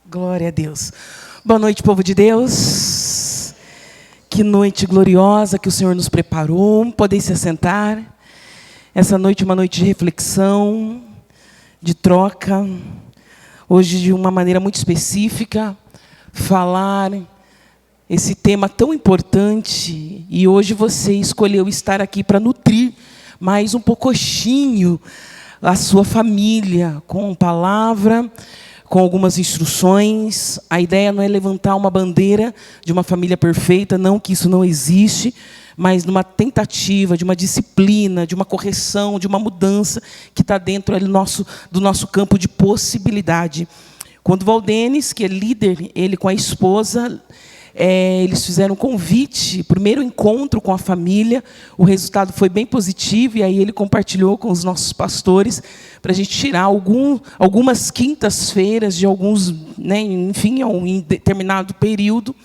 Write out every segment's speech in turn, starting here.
Glória a Deus. Boa noite, povo de Deus. Que noite gloriosa que o Senhor nos preparou. Podem se assentar. Essa noite é uma noite de reflexão, de troca. Hoje, de uma maneira muito específica, falar esse tema tão importante. E hoje você escolheu estar aqui para nutrir mais um pouquinho a sua família com palavra, com algumas instruções. A ideia não é levantar uma bandeira de uma família perfeita, não, que isso não existe, mas numa tentativa de uma disciplina, de uma correção, de uma mudança que está dentro ali do nosso campo de possibilidade. Quando Valdenes, que é líder, ele com a esposa, eles fizeram um convite, primeiro encontro com a família, o resultado foi bem positivo, e aí ele compartilhou com os nossos pastores, para a gente tirar algumas quintas-feiras de alguns, enfim, em determinado período,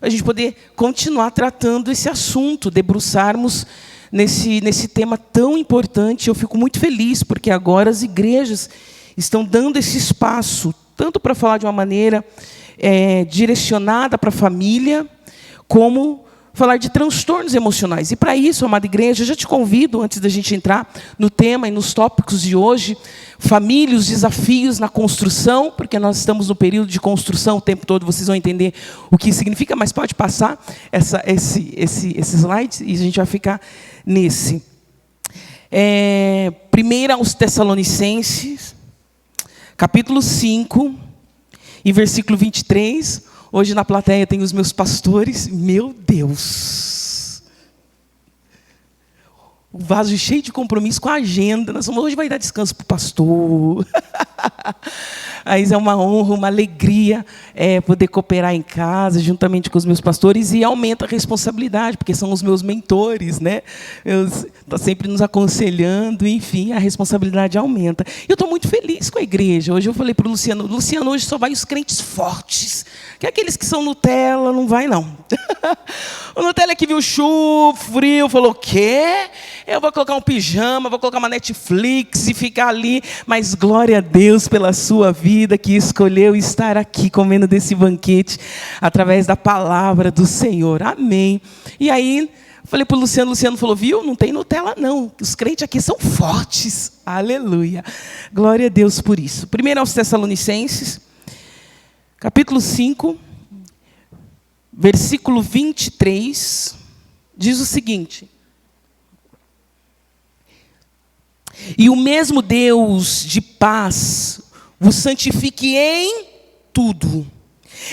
a gente poder continuar tratando esse assunto, debruçarmos nesse tema tão importante. Eu fico muito feliz, porque agora as igrejas estão dando esse espaço, tanto para falar de uma maneira direcionada para a família, como falar de transtornos emocionais. E para isso, amada igreja, eu já te convido, antes da gente entrar no tema e nos tópicos de hoje, família, os desafios na construção, porque nós estamos no período de construção o tempo todo, vocês vão entender o que significa, mas pode passar esse slide e a gente vai ficar nesse. 1 aos Tessalonicenses, capítulo 5, e versículo 23, hoje na plateia tem os meus pastores. Meu Deus! O vaso cheio de compromisso com a agenda. Hoje vai dar descanso para o pastor. Mas é uma honra, uma alegria poder cooperar em casa, juntamente com os meus pastores, e aumenta a responsabilidade, porque são os meus mentores, né? Estão sempre nos aconselhando, enfim, a responsabilidade aumenta. Eu estou muito feliz com a igreja. Hoje eu falei para o Luciano, hoje só vai os crentes fortes, que aqueles que são Nutella, não vai não. O Nutella que viu chuva, frio, falou, o quê? Eu vou colocar um pijama, vou colocar uma Netflix e ficar ali, mas glória a Deus pela sua vida, que escolheu estar aqui comendo desse banquete, através da palavra do Senhor. Amém. E aí, falei para o Luciano falou, viu, não tem Nutella não, os crentes aqui são fortes. Aleluia. Glória a Deus por isso. 1 aos Tessalonicenses, capítulo 5, versículo 23, diz o seguinte: e o mesmo Deus de paz vos santifique em tudo,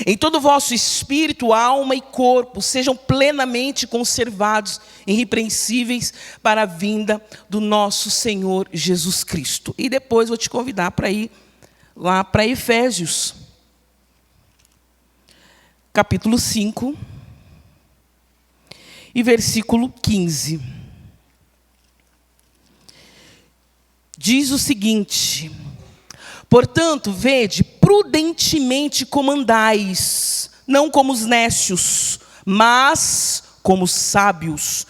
em todo o vosso espírito, alma e corpo, sejam plenamente conservados, irrepreensíveis, para a vinda do nosso Senhor Jesus Cristo. E depois vou te convidar para ir lá para Efésios, capítulo 5, e versículo 15. Diz o seguinte: portanto, vede, prudentemente como andais, não como os nécios, mas como os sábios,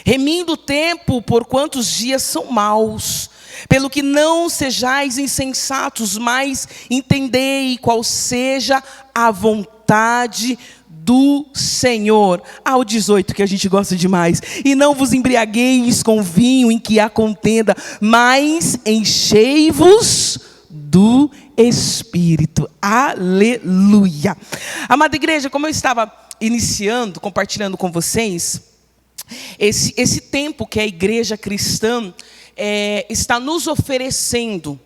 remindo o tempo, porquanto os dias são maus. Pelo que não sejais insensatos, mas entendei qual seja a vontade do Senhor. O 18, que a gente gosta demais. E não vos embriagueis com vinho em que há contenda, mas enchei-vos do Espírito. Aleluia. Amada igreja, como eu estava iniciando, compartilhando com vocês, esse tempo que a igreja cristã está nos oferecendo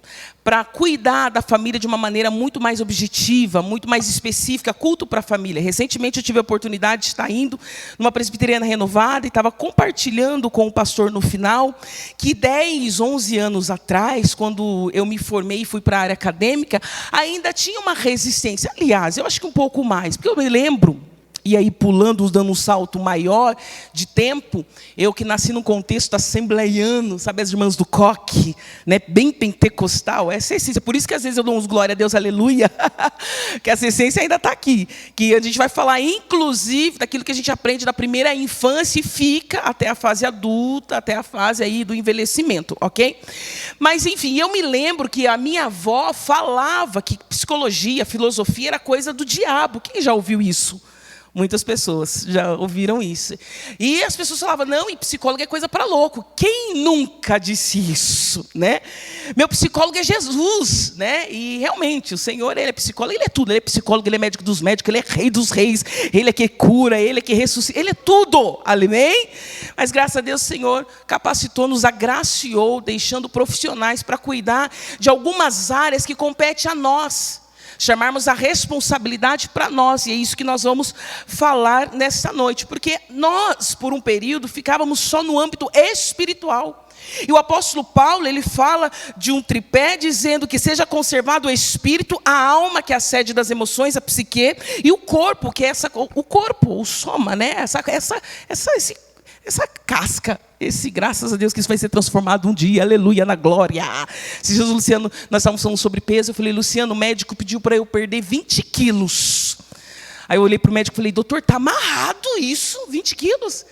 para cuidar da família de uma maneira muito mais objetiva, muito mais específica, culto para a família. Recentemente eu tive a oportunidade de estar indo numa presbiteriana renovada e estava compartilhando com o pastor no final que 10, 11 anos atrás, quando eu me formei e fui para a área acadêmica, ainda tinha uma resistência. Aliás, eu acho que um pouco mais, porque eu me lembro E aí, pulando, dando um salto maior de tempo, eu que nasci num contexto assembleiano, sabe, as irmãs do coque, né, bem pentecostal, essa é a essência. Por isso que às vezes eu dou uns glória a Deus, aleluia, que essa essência ainda está aqui. Que a gente vai falar, inclusive, daquilo que a gente aprende da primeira infância e fica até a fase adulta, até a fase aí do envelhecimento, ok? Mas, enfim, eu me lembro que a minha avó falava que psicologia, filosofia era coisa do diabo. Quem já ouviu isso? Muitas pessoas já ouviram isso. E as pessoas falavam, não, e psicólogo é coisa para louco. Quem nunca disse isso, né? Meu psicólogo é Jesus, né? E realmente, o Senhor, Ele é psicólogo, Ele é tudo. Ele é psicólogo, Ele é médico dos médicos, Ele é rei dos reis, Ele é que cura, Ele é que ressuscita, Ele é tudo, amém? Mas graças a Deus o Senhor capacitou, nos agraciou, deixando profissionais para cuidar de algumas áreas que competem a nós. Chamarmos a responsabilidade para nós, e é isso que nós vamos falar nesta noite, porque nós, por um período, ficávamos só no âmbito espiritual. E o apóstolo Paulo, ele fala de um tripé, dizendo que seja conservado o espírito, a alma, que é a sede das emoções, a psique, e o corpo, que é o corpo, o soma, né? Essa casca, graças a Deus que isso vai ser transformado um dia, aleluia, na glória. Se Jesus, Luciano, nós estávamos falando sobre peso, eu falei, Luciano, o médico pediu para eu perder 20 quilos. Aí eu olhei para o médico e falei, doutor, está amarrado isso, 20 quilos?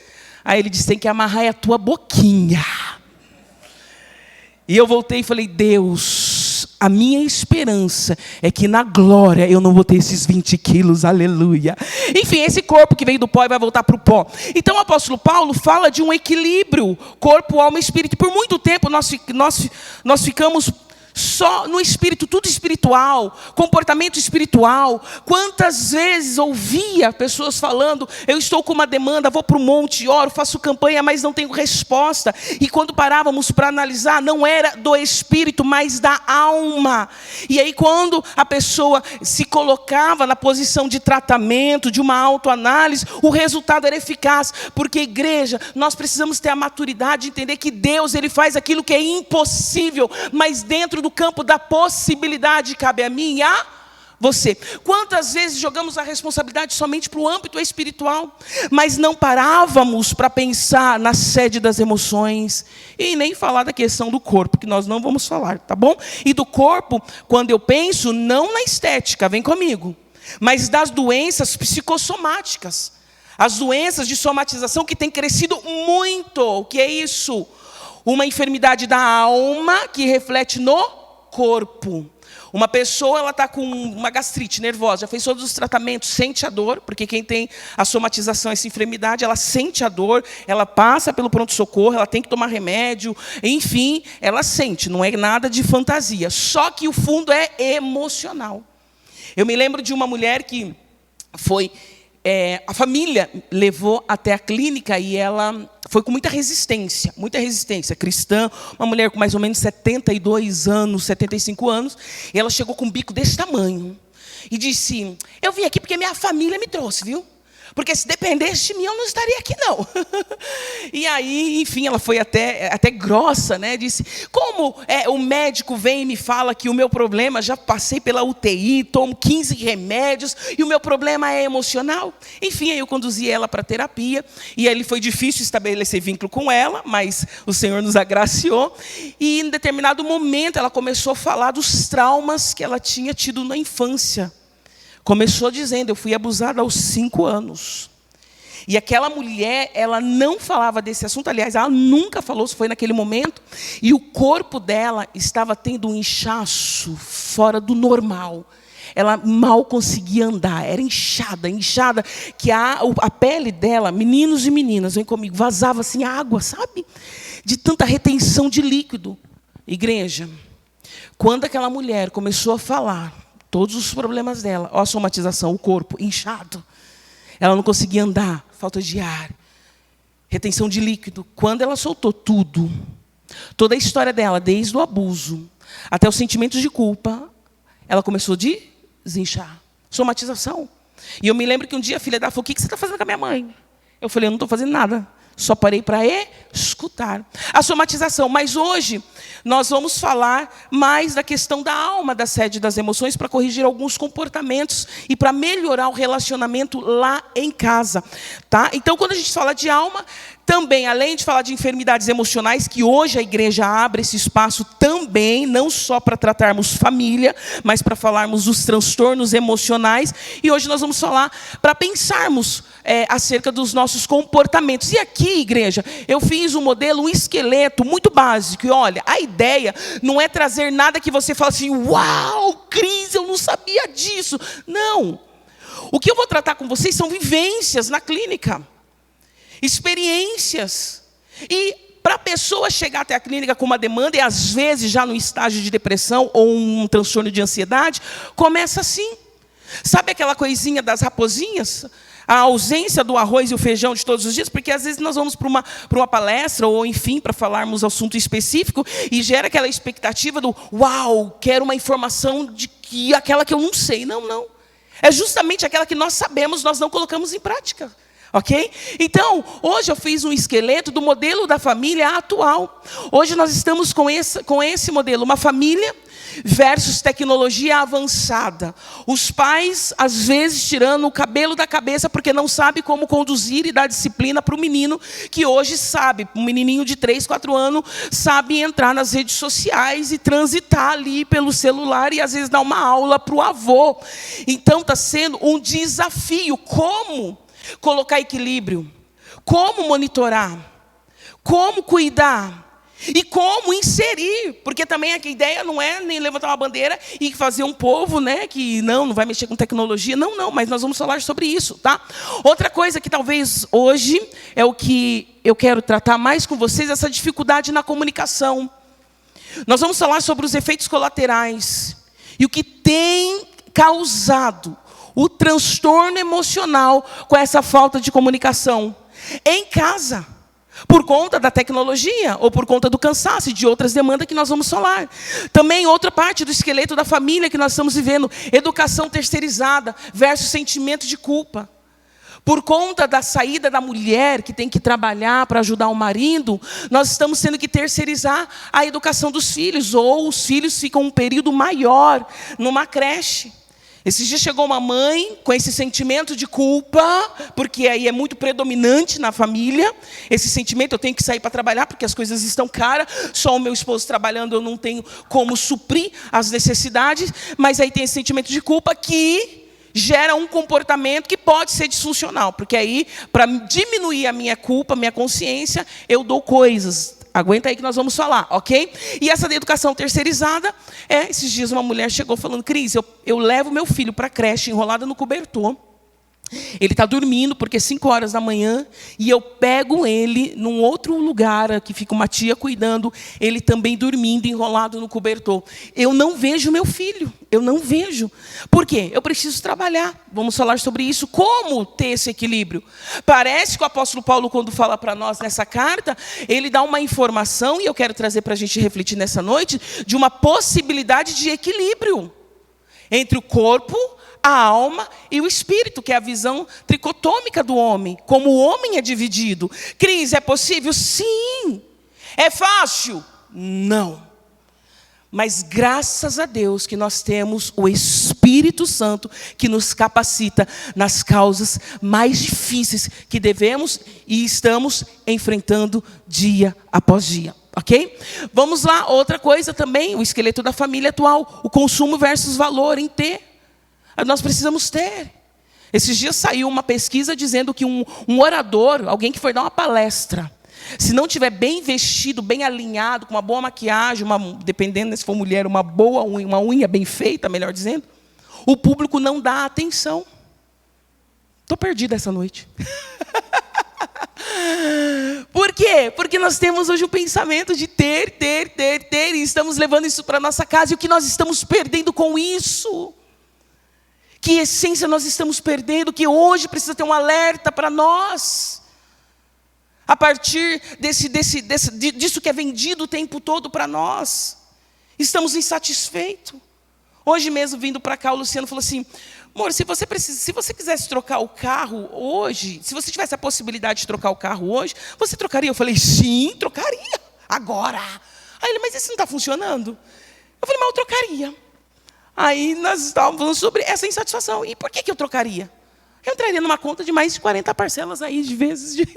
Aí ele disse, tem que amarrar a tua boquinha. E eu voltei e falei, Deus, a minha esperança é que na glória eu não vou ter esses 20 quilos, aleluia. Enfim, esse corpo que veio do pó e vai voltar para o pó. Então o apóstolo Paulo fala de um equilíbrio, corpo, alma e espírito. Por muito tempo nós ficamos só no espírito, tudo espiritual, comportamento espiritual. Quantas vezes ouvia pessoas falando, eu estou com uma demanda, vou para o monte, oro, faço campanha, mas não tenho resposta. E quando parávamos para analisar, não era do espírito, mas da alma. E aí quando a pessoa se colocava na posição de tratamento, de uma autoanálise, o resultado era eficaz. Porque, igreja, nós precisamos ter a maturidade de entender que Deus, Ele faz aquilo que é impossível, mas dentro do campo da possibilidade cabe a mim e a você. Quantas vezes jogamos a responsabilidade somente para o âmbito espiritual, mas não parávamos para pensar na sede das emoções e nem falar da questão do corpo, que nós não vamos falar, tá bom? E do corpo, quando eu penso, não na estética, vem comigo, mas das doenças psicossomáticas, as doenças de somatização que têm crescido muito. O que é isso? Uma enfermidade da alma que reflete no corpo. Uma pessoa, ela está com uma gastrite nervosa, já fez todos os tratamentos, sente a dor, porque quem tem a somatização, essa enfermidade, ela sente a dor, ela passa pelo pronto-socorro, ela tem que tomar remédio, enfim, ela sente, não é nada de fantasia. Só que o fundo é emocional. Eu me lembro de uma mulher que foi... a família levou até a clínica e ela foi com muita resistência cristã, uma mulher com mais ou menos 72 anos, 75 anos, e ela chegou com um bico desse tamanho, e disse, eu vim aqui porque minha família me trouxe, viu? Porque se dependesse de mim, eu não estaria aqui, não. E aí, enfim, ela foi até grossa, né? Disse, como o médico vem e me fala que o meu problema, já passei pela UTI, tomo 15 remédios, e o meu problema é emocional. Enfim, aí eu conduzi ela para terapia, e aí foi difícil estabelecer vínculo com ela, mas o Senhor nos agraciou. E em determinado momento, ela começou a falar dos traumas que ela tinha tido na infância. Começou dizendo, eu fui abusada aos 5 anos. E aquela mulher, ela não falava desse assunto, aliás, ela nunca falou, se foi naquele momento. E o corpo dela estava tendo um inchaço fora do normal. Ela mal conseguia andar, era inchada, que a pele dela, meninos e meninas, vem comigo, vazava assim água, sabe? De tanta retenção de líquido. Igreja, quando aquela mulher começou a falar todos os problemas dela, ó a somatização, o corpo inchado, ela não conseguia andar, falta de ar, retenção de líquido. Quando ela soltou tudo, toda a história dela, desde o abuso até os sentimentos de culpa, ela começou a desinchar, somatização. E eu me lembro que um dia a filha dela falou, o que você está fazendo com a minha mãe? Eu falei, eu não estou fazendo nada, Só parei para escutar. A somatização. Mas hoje nós vamos falar mais da questão da alma, da sede das emoções, para corrigir alguns comportamentos e para melhorar o relacionamento lá em casa. Tá? Então, quando a gente fala de alma, também, além de falar de enfermidades emocionais, que hoje a igreja abre esse espaço também, não só para tratarmos família, mas para falarmos dos transtornos emocionais. E hoje nós vamos falar para pensarmos acerca dos nossos comportamentos. E aqui, igreja, eu fiz um modelo, um esqueleto muito básico. E olha, a ideia não é trazer nada que você fala assim, uau, Cris, eu não sabia disso. Não. O que eu vou tratar com vocês são vivências na clínica. Experiências. E para a pessoa chegar até a clínica com uma demanda, e às vezes já no estágio de depressão ou um transtorno de ansiedade, começa assim. Sabe aquela coisinha das raposinhas? A ausência do arroz e o feijão de todos os dias, porque às vezes nós vamos para uma palestra, ou enfim, para falarmos assunto específico, e gera aquela expectativa do, uau, quero uma informação de que aquela que eu não sei. Não, não. É justamente aquela que nós sabemos, nós não colocamos em prática. Ok? Então, hoje eu fiz um esqueleto do modelo da família atual. Hoje nós estamos com esse modelo, uma família versus tecnologia avançada. Os pais, às vezes, tirando o cabelo da cabeça porque não sabe como conduzir e dar disciplina para o menino que hoje sabe, um menininho de 3, 4 anos, sabe entrar nas redes sociais e transitar ali pelo celular e às vezes dar uma aula para o avô. Então, está sendo um desafio. Como colocar equilíbrio, como monitorar, como cuidar e como inserir, porque também a ideia não é nem levantar uma bandeira e fazer um povo, né, que não vai mexer com tecnologia, não, mas nós vamos falar sobre isso, tá? Outra coisa que talvez hoje é o que eu quero tratar mais com vocês, essa dificuldade na comunicação. Nós vamos falar sobre os efeitos colaterais e o que tem causado o transtorno emocional com essa falta de comunicação em casa, por conta da tecnologia ou por conta do cansaço e de outras demandas que nós vamos falar. Também outra parte do esqueleto da família que nós estamos vivendo, educação terceirizada versus sentimento de culpa. Por conta da saída da mulher que tem que trabalhar para ajudar o marido, nós estamos tendo que terceirizar a educação dos filhos, ou os filhos ficam um período maior numa creche. Esses dias chegou uma mãe com esse sentimento de culpa, porque aí é muito predominante na família, esse sentimento, eu tenho que sair para trabalhar porque as coisas estão caras, só o meu esposo trabalhando, eu não tenho como suprir as necessidades, mas aí tem esse sentimento de culpa que gera um comportamento que pode ser disfuncional, porque aí, para diminuir a minha culpa, a minha consciência, eu dou coisas. Aguenta aí que nós vamos falar, ok? E essa da educação terceirizada, esses dias uma mulher chegou falando, Cris, eu levo meu filho para a creche enrolada no cobertor. Ele está dormindo, porque é 5 horas da manhã, e eu pego ele num outro lugar, que fica uma tia cuidando, ele também dormindo, enrolado no cobertor. Eu não vejo meu filho, eu não vejo. Por quê? Eu preciso trabalhar. Vamos falar sobre isso, como ter esse equilíbrio. Parece que o apóstolo Paulo, quando fala para nós nessa carta, ele dá uma informação, e eu quero trazer para a gente refletir nessa noite, de uma possibilidade de equilíbrio entre o corpo, a alma e o espírito, que é a visão tricotômica do homem, como o homem é dividido. Cris, é possível? Sim. É fácil? Não. Mas graças a Deus que nós temos o Espírito Santo que nos capacita nas causas mais difíceis que devemos e estamos enfrentando dia após dia. Ok? Vamos lá, outra coisa também, o esqueleto da família atual, o consumo versus valor em ter. Nós precisamos ter. Esses dias saiu uma pesquisa dizendo que um orador, alguém que foi dar uma palestra, se não tiver bem vestido, bem alinhado, com uma boa maquiagem, dependendo se for mulher, uma boa unha, uma unha bem feita, melhor dizendo, o público não dá atenção. Estou perdida essa noite. Por quê? Porque nós temos hoje o pensamento de ter, e estamos levando isso para a nossa casa, e o que nós estamos perdendo com isso? Que essência nós estamos perdendo, que hoje precisa ter um alerta para nós. A partir disso que é vendido o tempo todo para nós. Estamos insatisfeitos. Hoje mesmo, vindo para cá, o Luciano falou assim, Amor, se você quisesse trocar o carro hoje, se você tivesse a possibilidade de trocar o carro hoje, você trocaria? Eu falei, sim, trocaria. Agora. Aí ele, mas esse não está funcionando? Eu falei, mas eu trocaria. Aí nós estávamos falando sobre essa insatisfação. E por que eu trocaria? Eu entraria numa conta de mais de 40 parcelas aí, de vezes,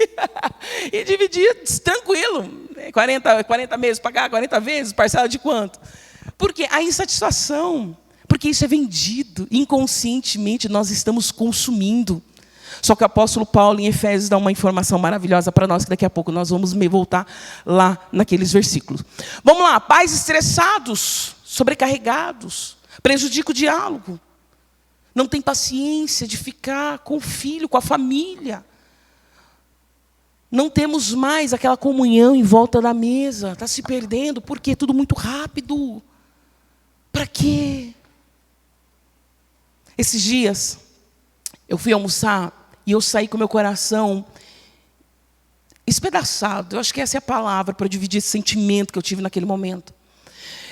e dividia tranquilo. 40 meses, pagar 40 vezes, parcela de quanto? Porque a insatisfação, porque isso é vendido, inconscientemente nós estamos consumindo. Só que o apóstolo Paulo, em Efésios, dá uma informação maravilhosa para nós, que daqui a pouco nós vamos voltar lá naqueles versículos. Vamos lá, pais estressados, sobrecarregados, prejudica o diálogo. Não tem paciência de ficar com o filho, com a família. Não temos mais aquela comunhão em volta da mesa. Está se perdendo, porque é tudo muito rápido. Para quê? Esses dias, eu fui almoçar e eu saí com meu coração espedaçado. Eu acho que essa é a palavra para dividir esse sentimento que eu tive naquele momento.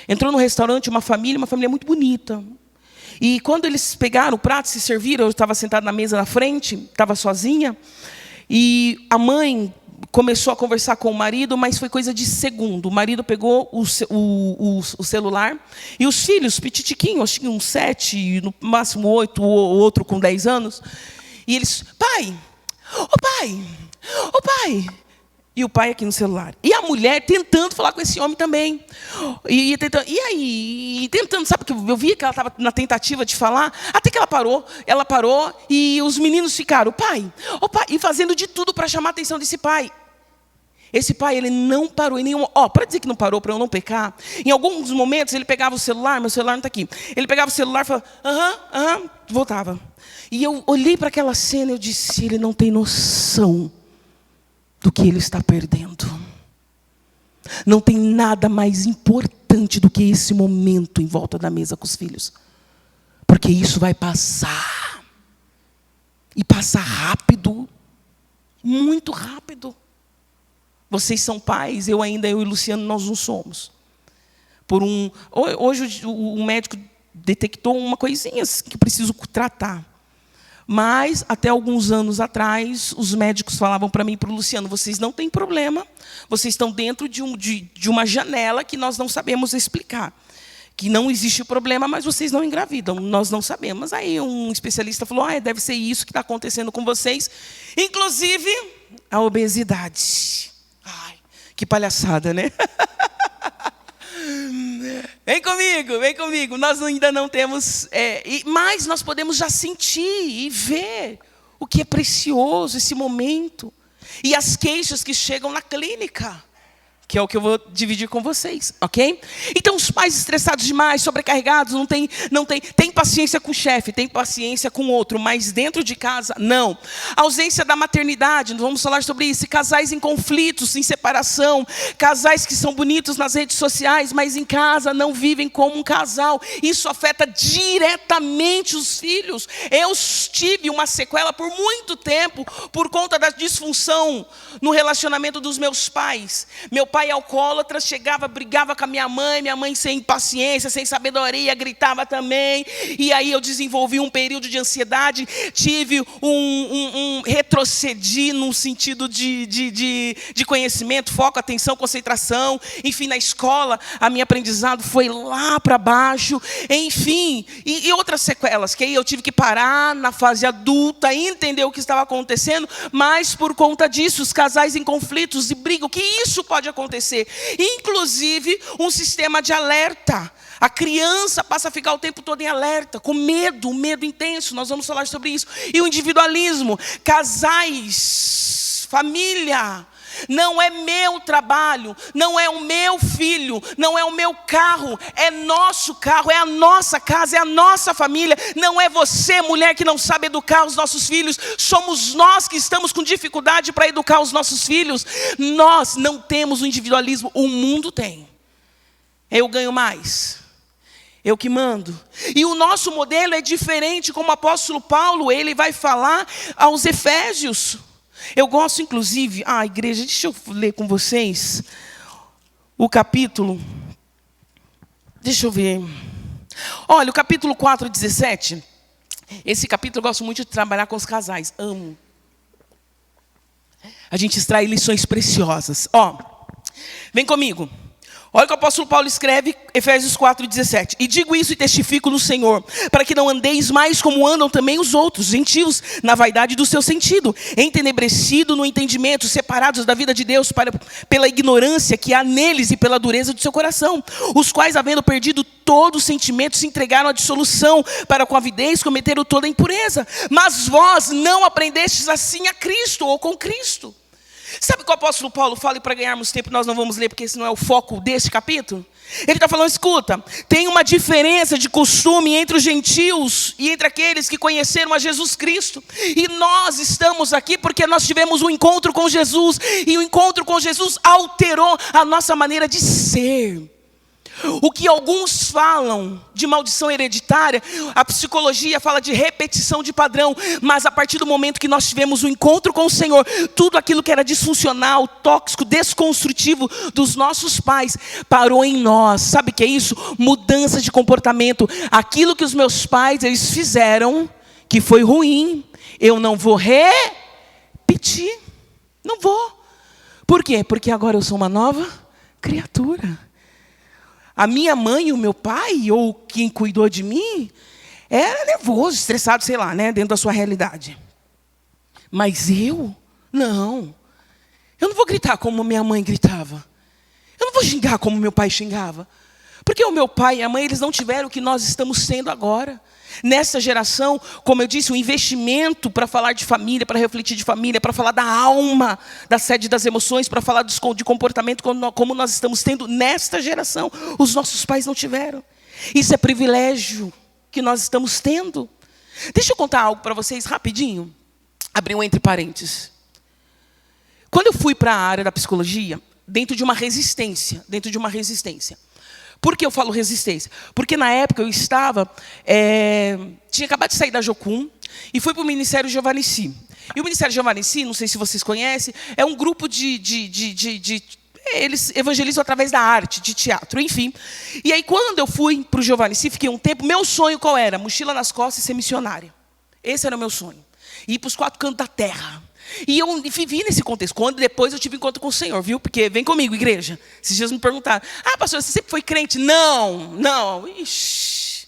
Entrou no restaurante uma família muito bonita. E quando eles pegaram o prato, se serviram, eu estava sentada na mesa na frente, estava sozinha, e a mãe começou a conversar com o marido, mas foi coisa de segundo. O marido pegou o celular, e os filhos, petitiquinhos, acho que uns 7, no máximo 8, o outro com 10 anos, e eles, pai, ô pai, e o pai aqui no celular. E a mulher tentando falar com esse homem também. E tentando, sabe, que eu via que ela estava na tentativa de falar, até que ela parou e os meninos ficaram, pai, e fazendo de tudo para chamar a atenção desse pai. Esse pai, ele não parou em nenhuma... para dizer que não parou, para eu não pecar, em alguns momentos ele pegava o celular, meu celular não está aqui, ele pegava o celular e falava, voltava. E eu olhei para aquela cena e eu disse, ele não tem noção do que ele está perdendo. Não tem nada mais importante do que esse momento em volta da mesa com os filhos. Porque isso vai passar. E passa rápido. Muito rápido. Vocês são pais, eu e o Luciano, nós não somos. Hoje o médico detectou uma coisinha que eu preciso tratar. Mas, até alguns anos atrás, os médicos falavam para mim e para o Luciano, vocês não têm problema, vocês estão dentro de uma janela que nós não sabemos explicar. Que não existe problema, mas vocês não engravidam, nós não sabemos. Aí um especialista falou, deve ser isso que está acontecendo com vocês. Inclusive, a obesidade. Ai, que palhaçada, né? Vem comigo. Nós ainda não temos... mas nós podemos já sentir e ver o que é precioso, esse momento. E as queixas que chegam na clínica, que é o que eu vou dividir com vocês, ok? Então, os pais estressados demais, sobrecarregados, tem paciência com o chefe, tem paciência com o outro, mas dentro de casa, não. A ausência da maternidade, nós vamos falar sobre isso. Casais em conflitos, em separação, casais que são bonitos nas redes sociais, mas em casa não vivem como um casal. Isso afeta diretamente os filhos. Eu tive uma sequela por muito tempo, por conta da disfunção no relacionamento dos meus pais. Meu pai alcoólatra, chegava, brigava com a minha mãe sem paciência, sem sabedoria, gritava também, e aí eu desenvolvi um período de ansiedade, tive retrocedi num sentido de conhecimento, foco, atenção, concentração, enfim, na escola, a minha aprendizado foi lá para baixo, enfim, e outras sequelas, que aí eu tive que parar na fase adulta, entender o que estava acontecendo, mas por conta disso, os casais em conflitos e brigam, que isso pode acontecer, inclusive um sistema de alerta. A criança passa a ficar o tempo todo em alerta, com medo, um medo intenso, nós vamos falar sobre isso. E o individualismo, casais, família, não é meu trabalho, não é o meu filho, não é o meu carro, é nosso carro, é a nossa casa, é a nossa família. Não é você, mulher, que não sabe educar os nossos filhos, somos nós que estamos com dificuldade para educar os nossos filhos. Nós não temos o individualismo, o mundo tem. Eu ganho mais, eu que mando. E o nosso modelo é diferente, como o apóstolo Paulo, ele vai falar aos Efésios. Eu gosto, inclusive, igreja, deixa eu ler com vocês o capítulo. Deixa eu ver. Olha, o capítulo 4, 17. Esse capítulo eu gosto muito de trabalhar com os casais. Amo. A gente extrai lições preciosas. Vem comigo. Olha o que o apóstolo Paulo escreve, Efésios 4:17. E digo isso e testifico no Senhor, para que não andeis mais como andam também os outros, gentios, na vaidade do seu sentido, entenebrecido no entendimento, separados da vida de Deus pela ignorância que há neles e pela dureza do seu coração, os quais, havendo perdido todo o sentimento, se entregaram à dissolução, para com avidez cometeram toda a impureza. Mas vós não aprendestes assim a Cristo ou com Cristo. Sabe o que o apóstolo Paulo fala, e para ganharmos tempo nós não vamos ler, porque esse não é o foco deste capítulo? Ele está falando, escuta, tem uma diferença de costume entre os gentios e entre aqueles que conheceram a Jesus Cristo. E nós estamos aqui porque nós tivemos um encontro com Jesus, e o encontro com Jesus alterou a nossa maneira de ser. O que alguns falam de maldição hereditária, a psicologia fala de repetição de padrão, mas a partir do momento que nós tivemos um encontro com o Senhor, tudo aquilo que era disfuncional, tóxico, desconstrutivo dos nossos pais, parou em nós. Sabe o que é isso? Mudança de comportamento. Aquilo que os meus pais, eles fizeram, que foi ruim, eu não vou repetir. Não vou. Por quê? Porque agora eu sou uma nova criatura. A minha mãe e o meu pai, ou quem cuidou de mim, era nervoso, estressado, sei lá, dentro da sua realidade. Mas eu, não. Eu não vou gritar como minha mãe gritava. Eu não vou xingar como meu pai xingava. Porque o meu pai e a mãe, eles não tiveram o que nós estamos tendo agora. Nessa geração, como eu disse, um investimento para falar de família, para refletir de família, para falar da alma, da sede das emoções, para falar de comportamento como nós estamos tendo nesta geração. Os nossos pais não tiveram. Isso é privilégio que nós estamos tendo. Deixa eu contar algo para vocês rapidinho. Abrir um entre parênteses. Quando eu fui para a área da psicologia, dentro de uma resistência. Por que eu falo resistência? Porque na época eu estava, tinha acabado de sair da Jocum e fui para o Ministério Giovanici. E o Ministério Giovanici, não sei se vocês conhecem, é um grupo eles evangelizam através da arte, de teatro, enfim. E aí quando eu fui para o Giovanici, fiquei um tempo, meu sonho qual era? Mochila nas costas e ser missionária. Esse era o meu sonho. Ir para os 4 cantos da terra. E eu vivi nesse contexto. Quando depois eu tive encontro com o Senhor, viu? Porque, vem comigo, igreja. Esses dias me perguntaram, pastor, você sempre foi crente? Não. Ixi.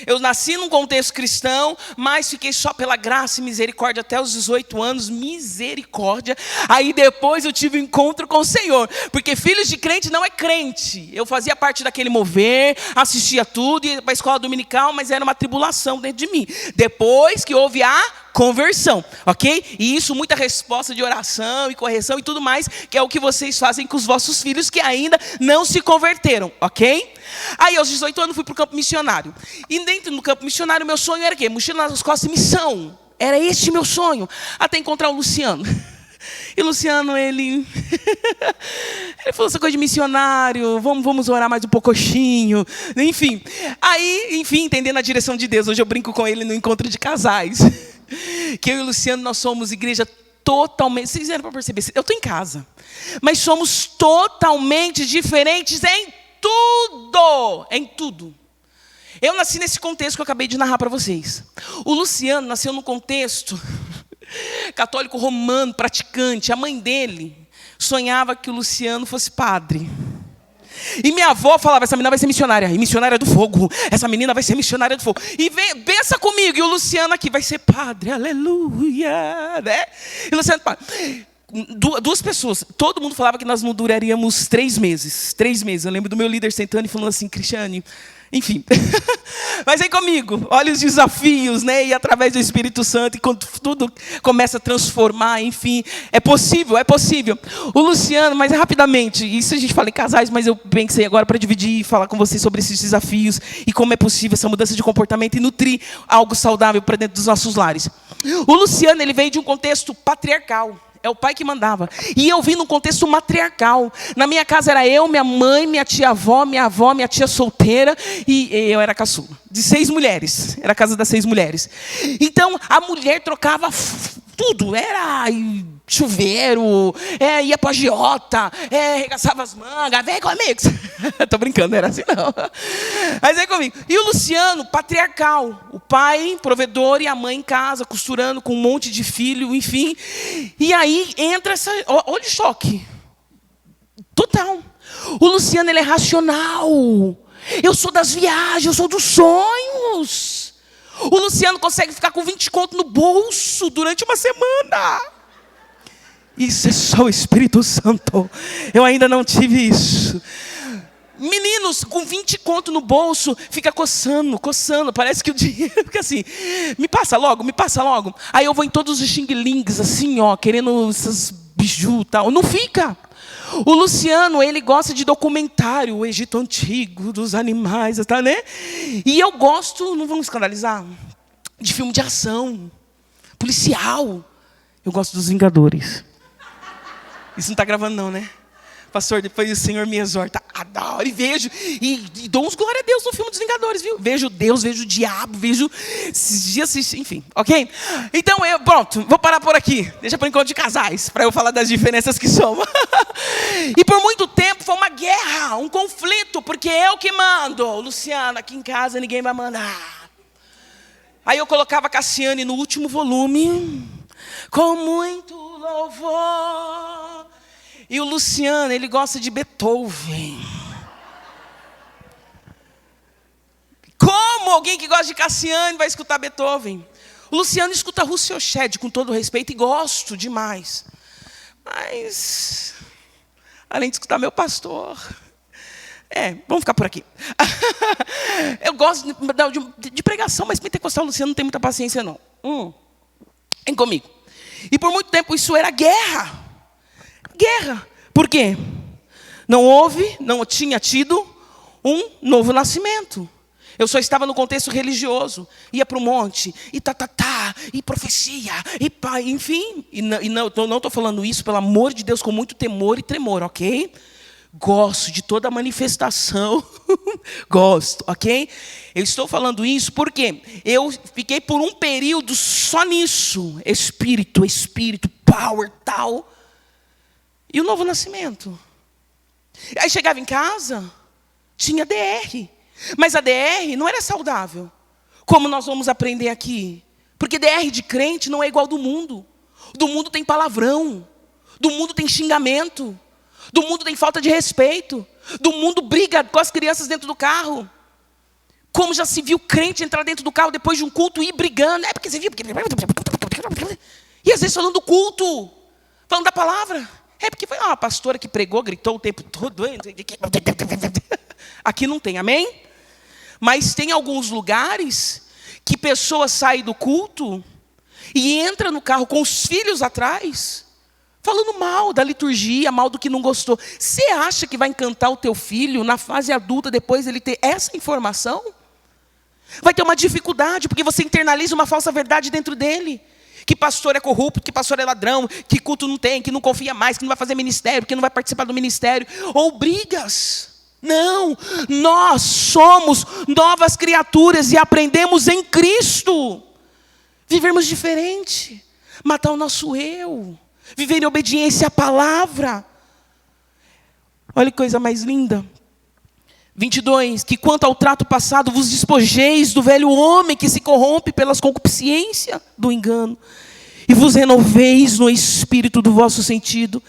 Eu nasci num contexto cristão, mas fiquei só pela graça e misericórdia até os 18 anos. Misericórdia. Aí depois eu tive um encontro com o Senhor. Porque filhos de crente não é crente. Eu fazia parte daquele mover, assistia tudo, ia para a escola dominical, mas era uma tribulação dentro de mim. Depois que houve a conversão, ok? E isso, muita resposta de oração e correção e tudo mais, que é o que vocês fazem com os vossos filhos que ainda não se converteram, ok? Aí, aos 18 anos, fui para o campo missionário. E dentro do campo missionário, meu sonho era o quê? Mochila nas costas e missão. Era este meu sonho, até encontrar o Luciano. E o Luciano, ele falou essa coisa de missionário, vamos orar mais um pouquinho, enfim. Aí, entendendo a direção de Deus, hoje eu brinco com ele no encontro de casais. Que eu e o Luciano, nós somos igreja totalmente, vocês eram para perceber, eu estou em casa, mas somos totalmente diferentes em tudo. Eu nasci nesse contexto que eu acabei de narrar para vocês. O Luciano nasceu num contexto católico romano, praticante. A mãe dele sonhava que o Luciano fosse padre. E minha avó falava, essa menina vai ser missionária. E missionária do fogo. Essa menina vai ser missionária do fogo. E pensa comigo, e o Luciano aqui vai ser padre. Aleluia. Né? E o Luciano, padre. 2 pessoas. Todo mundo falava que nós não duraríamos 3 meses. 3 meses. Eu lembro do meu líder sentando e falando assim, Cristiane... Enfim, mas vem comigo, olha os desafios, E através do Espírito Santo, e quando tudo começa a transformar, enfim, é possível. O Luciano, mas rapidamente, isso a gente fala em casais, mas eu pensei agora para dividir e falar com vocês sobre esses desafios e como é possível essa mudança de comportamento e nutrir algo saudável para dentro dos nossos lares. O Luciano, ele veio de um contexto patriarcal. É o pai que mandava. E eu vim num contexto matriarcal. Na minha casa era eu, minha mãe, minha tia-avó, minha avó, minha tia solteira. E eu era caçula. De 6 mulheres. Era a casa das 6 mulheres. Então, a mulher trocava tudo. Era chuveiro, ia para agiota, arregaçava as mangas, vem comigo. Tô brincando, não era assim não. Mas vem comigo. E o Luciano, patriarcal. O pai, provedor, e a mãe em casa, costurando com um monte de filho, enfim. E aí entra essa... Olha o choque. Total. O Luciano, ele é racional. Eu sou das viagens, eu sou dos sonhos. O Luciano consegue ficar com 20 conto no bolso durante uma semana. Isso é só o Espírito Santo. Eu ainda não tive isso. Meninos, com 20 conto no bolso, fica coçando. Parece que o dinheiro fica assim, me passa logo. Aí eu vou em todos os xing-lings, assim, ó, querendo essas biju e tal. Não fica. O Luciano, ele gosta de documentário, o Egito Antigo, dos animais, tá, né? E eu gosto, não vamos escandalizar, de filme de ação, policial. Eu gosto dos Vingadores. Isso não está gravando não, né? Pastor, depois o Senhor me exorta. Adoro e vejo. E dou uns glória a Deus no filme dos Vingadores, viu? Vejo Deus, vejo o diabo, vejo esses dias, enfim, ok? Então, pronto, vou parar por aqui. Deixa para o encontro de casais, para eu falar das diferenças que somos. E por muito tempo foi uma guerra, um conflito, porque eu que mando. Luciano, aqui em casa ninguém vai mandar. Aí eu colocava a Cassiane no último volume, com muito louvor. E o Luciano, ele gosta de Beethoven. Como alguém que gosta de Cassiane vai escutar Beethoven? O Luciano escuta Russell Shedd, com todo respeito, e gosto demais. Mas, além de escutar meu pastor... vamos ficar por aqui. Eu gosto de pregação, mas pentecostal, o Luciano não tem muita paciência, não. Vem comigo. E por muito tempo isso era guerra. Guerra. Por quê? Não tinha tido um novo nascimento. Eu só estava no contexto religioso. Ia para o monte, e profecia, e pai, enfim. E não estou falando isso, pelo amor de Deus, com muito temor e tremor, ok? Gosto de toda a manifestação. Gosto, ok? Eu estou falando isso porque eu fiquei por um período só nisso. Espírito, power, tal. E o novo nascimento. Aí chegava em casa, tinha DR. Mas a DR não era saudável. Como nós vamos aprender aqui. Porque DR de crente não é igual do mundo. Do mundo tem palavrão. Do mundo tem xingamento. Do mundo tem falta de respeito. Do mundo briga com as crianças dentro do carro. Como já se viu crente entrar dentro do carro depois de um culto e ir brigando. Porque você viu. E às vezes falando do culto. Falando da palavra. Porque foi uma pastora que pregou, gritou o tempo todo. Aqui não tem, amém? Mas tem alguns lugares que pessoas saem do culto e entram no carro com os filhos atrás, falando mal da liturgia, mal do que não gostou. Você acha que vai encantar o teu filho na fase adulta depois ele ter essa informação? Vai ter uma dificuldade, porque você internaliza uma falsa verdade dentro dele. Que pastor é corrupto, que pastor é ladrão, que culto não tem, que não confia mais, que não vai fazer ministério, que não vai participar do ministério. Ou brigas. Não, nós somos novas criaturas e aprendemos em Cristo. Vivermos diferente. Matar o nosso eu. Viver em obediência à palavra. Olha que coisa mais linda. 22, que quanto ao trato passado vos despojeis do velho homem que se corrompe pelas concupiscências do engano, e vos renoveis no espírito do vosso sentido,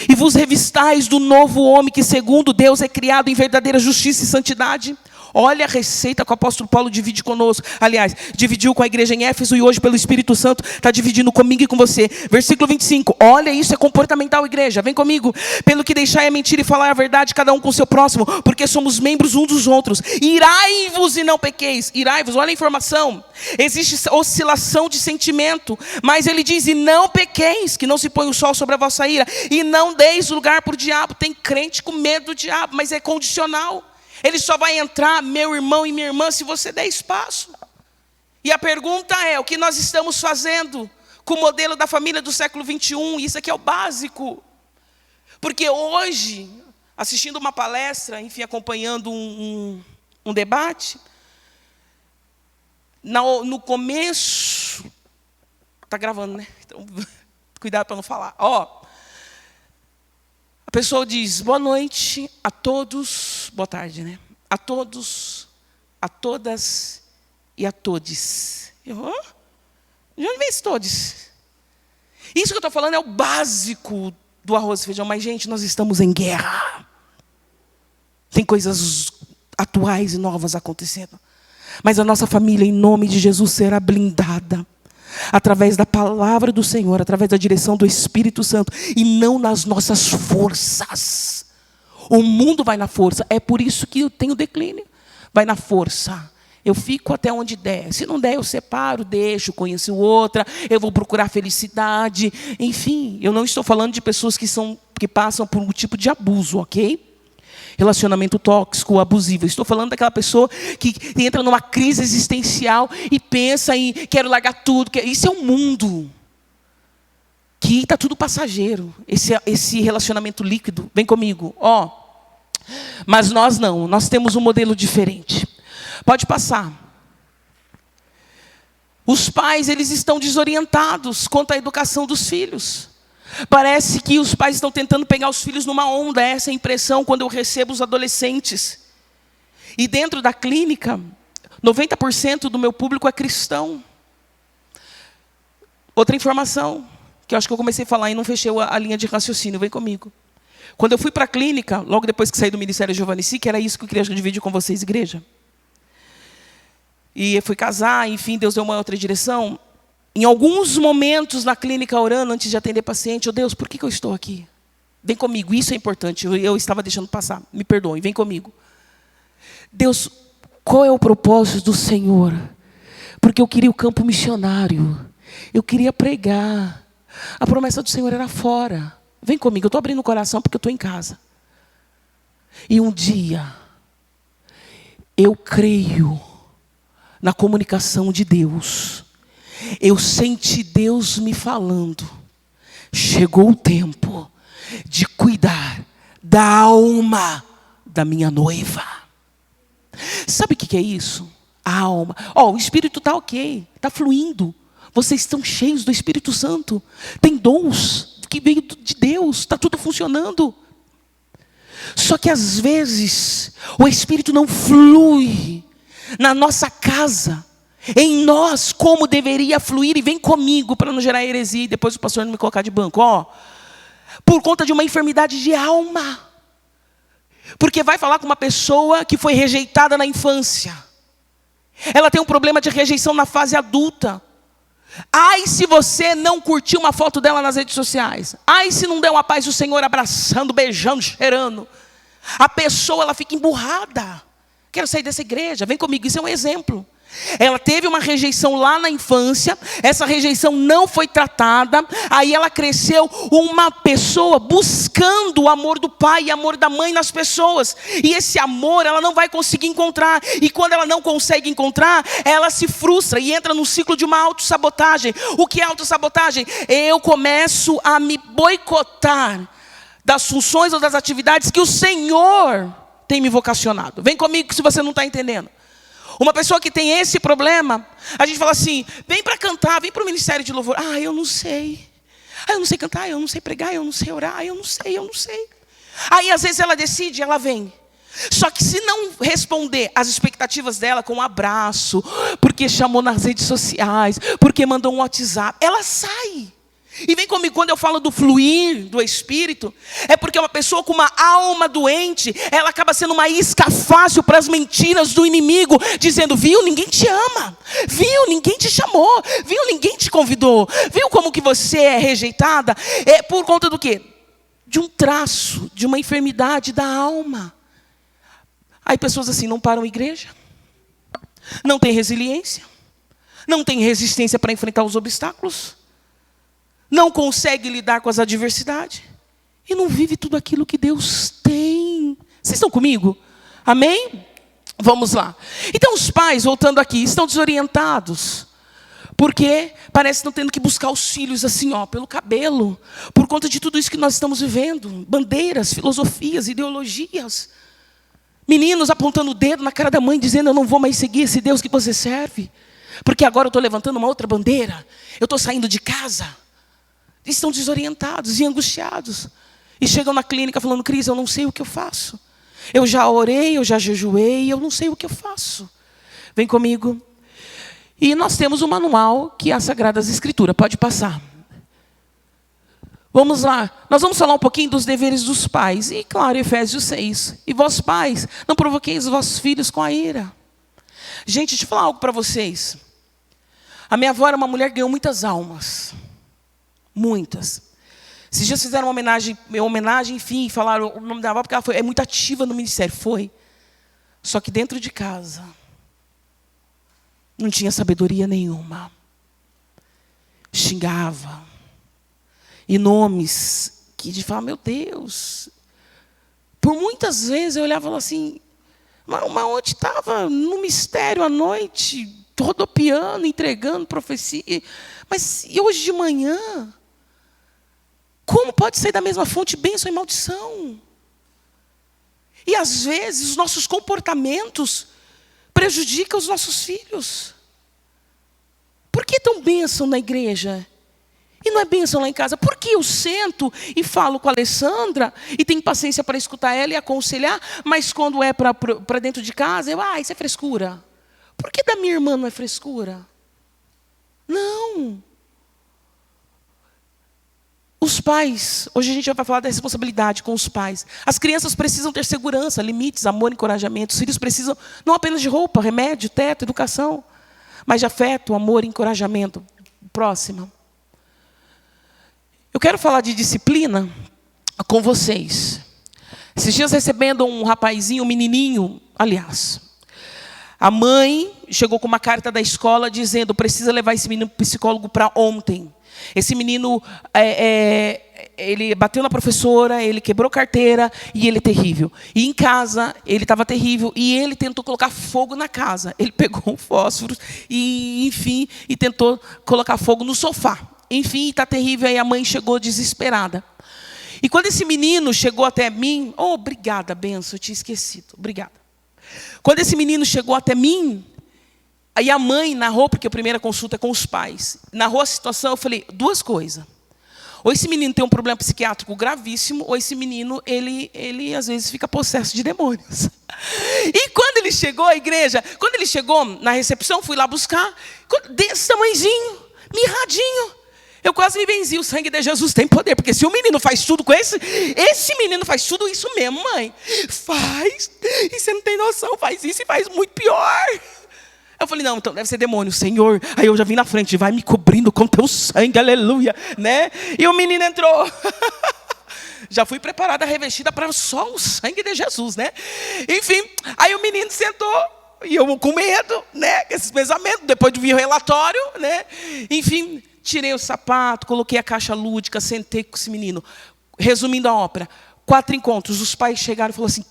e vos revistais do novo homem que segundo Deus é criado em verdadeira justiça e santidade. Olha a receita que o apóstolo Paulo divide conosco. Aliás, dividiu com a igreja em Éfeso e hoje pelo Espírito Santo está dividindo comigo e com você. Versículo 25. Olha, isso é comportamental, igreja. Vem comigo. Pelo que deixai a mentira e falar a verdade, cada um com o seu próximo, porque somos membros uns dos outros. Irai-vos e não pequeis. Irai-vos, olha a informação. Existe oscilação de sentimento, mas ele diz, e não pequeis, que não se põe o sol sobre a vossa ira, e não deis lugar para o diabo. Tem crente com medo do diabo, mas é condicional. Ele só vai entrar, meu irmão e minha irmã, se você der espaço. E a pergunta é, o que nós estamos fazendo com o modelo da família do século 21? Isso aqui é o básico. Porque hoje, assistindo uma palestra, enfim, acompanhando um debate, no começo Tá gravando, né? Então, cuidado para não falar. Ó, a pessoa diz, boa noite a todos, boa tarde, né? A todos, a todas e a todes. Eu, oh, de onde vem esse todes? Isso que eu estou falando é o básico do arroz e feijão. Mas, gente, nós estamos em guerra. Tem coisas atuais e novas acontecendo. Mas a nossa família, em nome de Jesus, será blindada. Através da palavra do Senhor, através da direção do Espírito Santo. E não nas nossas forças. O mundo vai na força. É por isso que eu tenho declínio. Vai na força. Eu fico até onde der. Se não der, eu separo, deixo, conheço outra. Eu vou procurar felicidade. Enfim, eu não estou falando de pessoas que passam por um tipo de abuso, ok? Relacionamento tóxico, abusivo. Estou falando daquela pessoa que entra numa crise existencial e pensa em quero largar tudo. Isso é um mundo que está tudo passageiro. Esse relacionamento líquido. Vem comigo. Ó, mas nós não. Nós temos um modelo diferente. Pode passar. Os pais, eles estão desorientados quanto à educação dos filhos. Parece que os pais estão tentando pegar os filhos numa onda. Essa é a impressão quando eu recebo os adolescentes. E dentro da clínica, 90% do meu público é cristão. Outra informação, que eu acho que eu comecei a falar e não fechei a linha de raciocínio, vem comigo. Quando eu fui para a clínica, logo depois que saí do Ministério Giovanni Si, que era isso que eu queria dividir com vocês, igreja. E eu fui casar, enfim, Deus deu uma outra direção. Em alguns momentos na clínica orando, antes de atender paciente, Deus, por que eu estou aqui? Vem comigo, isso é importante, eu estava deixando passar, me perdoe, vem comigo. Deus, qual é o propósito do Senhor? Porque eu queria o campo missionário, eu queria pregar. A promessa do Senhor era fora. Vem comigo, eu estou abrindo o coração porque eu estou em casa. E um dia, eu creio na comunicação de Deus. Eu senti Deus me falando. Chegou o tempo de cuidar da alma da minha noiva. Sabe o que é isso? A alma. O Espírito está ok, está fluindo. Vocês estão cheios do Espírito Santo. Tem dons que veio de Deus, está tudo funcionando. Só que às vezes o Espírito não flui na nossa casa, em nós, como deveria fluir. E vem comigo para não gerar heresia e depois o pastor não me colocar de banco. Por conta de uma enfermidade de alma. Porque vai falar com uma pessoa que foi rejeitada na infância. Ela tem um problema de rejeição na fase adulta. Ai, se você não curtiu uma foto dela nas redes sociais. Ai, se não der uma paz do Senhor abraçando, beijando, cheirando. A pessoa, ela fica emburrada. Quero sair dessa igreja, vem comigo, isso é um exemplo. Ela teve uma rejeição lá na infância, essa rejeição não foi tratada, aí ela cresceu uma pessoa buscando o amor do pai e o amor da mãe nas pessoas. E esse amor ela não vai conseguir encontrar, e quando ela não consegue encontrar, ela se frustra e entra num ciclo de uma autossabotagem. O que é autossabotagem? Eu começo a me boicotar das funções ou das atividades que o Senhor tem me vocacionado. Vem comigo se você não está entendendo. Uma pessoa que tem esse problema, a gente fala assim, vem para cantar, vem para o ministério de louvor. Eu não sei. Eu não sei cantar, eu não sei pregar, eu não sei orar, eu não sei. Aí às vezes ela decide, ela vem. Só que se não responder às expectativas dela com um abraço, porque chamou nas redes sociais, porque mandou um WhatsApp, ela sai. E vem comigo, quando eu falo do fluir do Espírito, é porque uma pessoa com uma alma doente, ela acaba sendo uma isca fácil para as mentiras do inimigo, dizendo, viu, ninguém te ama, viu, ninguém te chamou, viu, ninguém te convidou, viu como que você é rejeitada? É por conta do quê? De um traço, de uma enfermidade da alma. Aí pessoas assim não param a igreja, não tem resiliência, não tem resistência para enfrentar os obstáculos, não consegue lidar com as adversidades e não vive tudo aquilo que Deus tem. Vocês estão comigo? Amém? Vamos lá. Então os pais, voltando aqui, estão desorientados. Porque parece que estão tendo que buscar os filhos assim, pelo cabelo. Por conta de tudo isso que nós estamos vivendo. Bandeiras, filosofias, ideologias. Meninos apontando o dedo na cara da mãe, dizendo, eu não vou mais seguir esse Deus que você serve. Porque agora eu estou levantando uma outra bandeira. Eu estou saindo de casa. Estão desorientados e angustiados. E chegam na clínica falando, Cris, eu não sei o que eu faço. Eu já orei, eu já jejuei, eu não sei o que eu faço. Vem comigo. E nós temos um manual que é a Sagradas Escrituras. Pode passar. Vamos lá. Nós vamos falar um pouquinho dos deveres dos pais. E claro, Efésios 6. E vós pais, não provoqueis os vossos filhos com a ira. Gente, deixa eu falar algo para vocês. A minha avó era uma mulher que ganhou muitas almas. Muitas. Esses dias fizeram uma homenagem, enfim, falaram o nome da avó, porque ela é muito ativa no ministério. Foi. Só que dentro de casa, não tinha sabedoria nenhuma. Xingava. E nomes que de falar, meu Deus. Por muitas vezes eu olhava e falava assim, mas onde estava no mistério à noite, rodopiando, entregando profecia. Mas e hoje de manhã? Como pode sair da mesma fonte bênção e maldição? E às vezes os nossos comportamentos prejudicam os nossos filhos. Por que tão bênção na igreja? E não é bênção lá em casa? Por que eu sento e falo com a Alessandra e tenho paciência para escutar ela e aconselhar, mas quando é para dentro de casa, isso é frescura. Por que da minha irmã não é frescura? Não. Os pais, hoje a gente vai falar da responsabilidade com os pais. As crianças precisam ter segurança, limites, amor, encorajamento. Os filhos precisam não apenas de roupa, remédio, teto, educação, mas de afeto, amor, encorajamento. Próxima. Eu quero falar de disciplina com vocês. Esses dias recebendo um rapazinho, um menininho, aliás. A mãe chegou com uma carta da escola dizendo, precisa levar esse menino para o psicólogo para ontem. Esse menino, ele bateu na professora, ele quebrou carteira e ele é terrível. E em casa, ele estava terrível e ele tentou colocar fogo na casa. Ele pegou um fósforo e, enfim, e tentou colocar fogo no sofá. Enfim, está terrível, aí a mãe chegou desesperada. E quando esse menino chegou até mim, obrigada, benção, eu tinha esquecido, obrigada. Quando esse menino chegou até mim, aí a mãe narrou, porque a primeira consulta é com os pais, narrou a situação, eu falei, duas coisas. Ou esse menino tem um problema psiquiátrico gravíssimo, ou esse menino, ele às vezes fica possesso de demônios. E quando ele chegou à igreja, quando ele chegou na recepção, fui lá buscar, desse tamanhozinho, mirradinho. Eu quase me benzi, o sangue de Jesus tem poder, porque se o menino faz tudo com esse menino faz tudo isso mesmo, mãe. Faz, e você não tem noção, faz isso e faz muito pior. Eu falei, não, então deve ser demônio, Senhor. Aí eu já vim na frente, vai me cobrindo com teu sangue, aleluia, né? E o menino entrou. Já fui preparada, revestida para só o sangue de Jesus, né? Enfim, aí o menino sentou, e eu com medo, né? Esses pensamentos, depois de vir o relatório, né? Enfim, tirei o sapato, coloquei a caixa lúdica, sentei com esse menino. Resumindo a ópera, 4 encontros, os pais chegaram e falaram assim,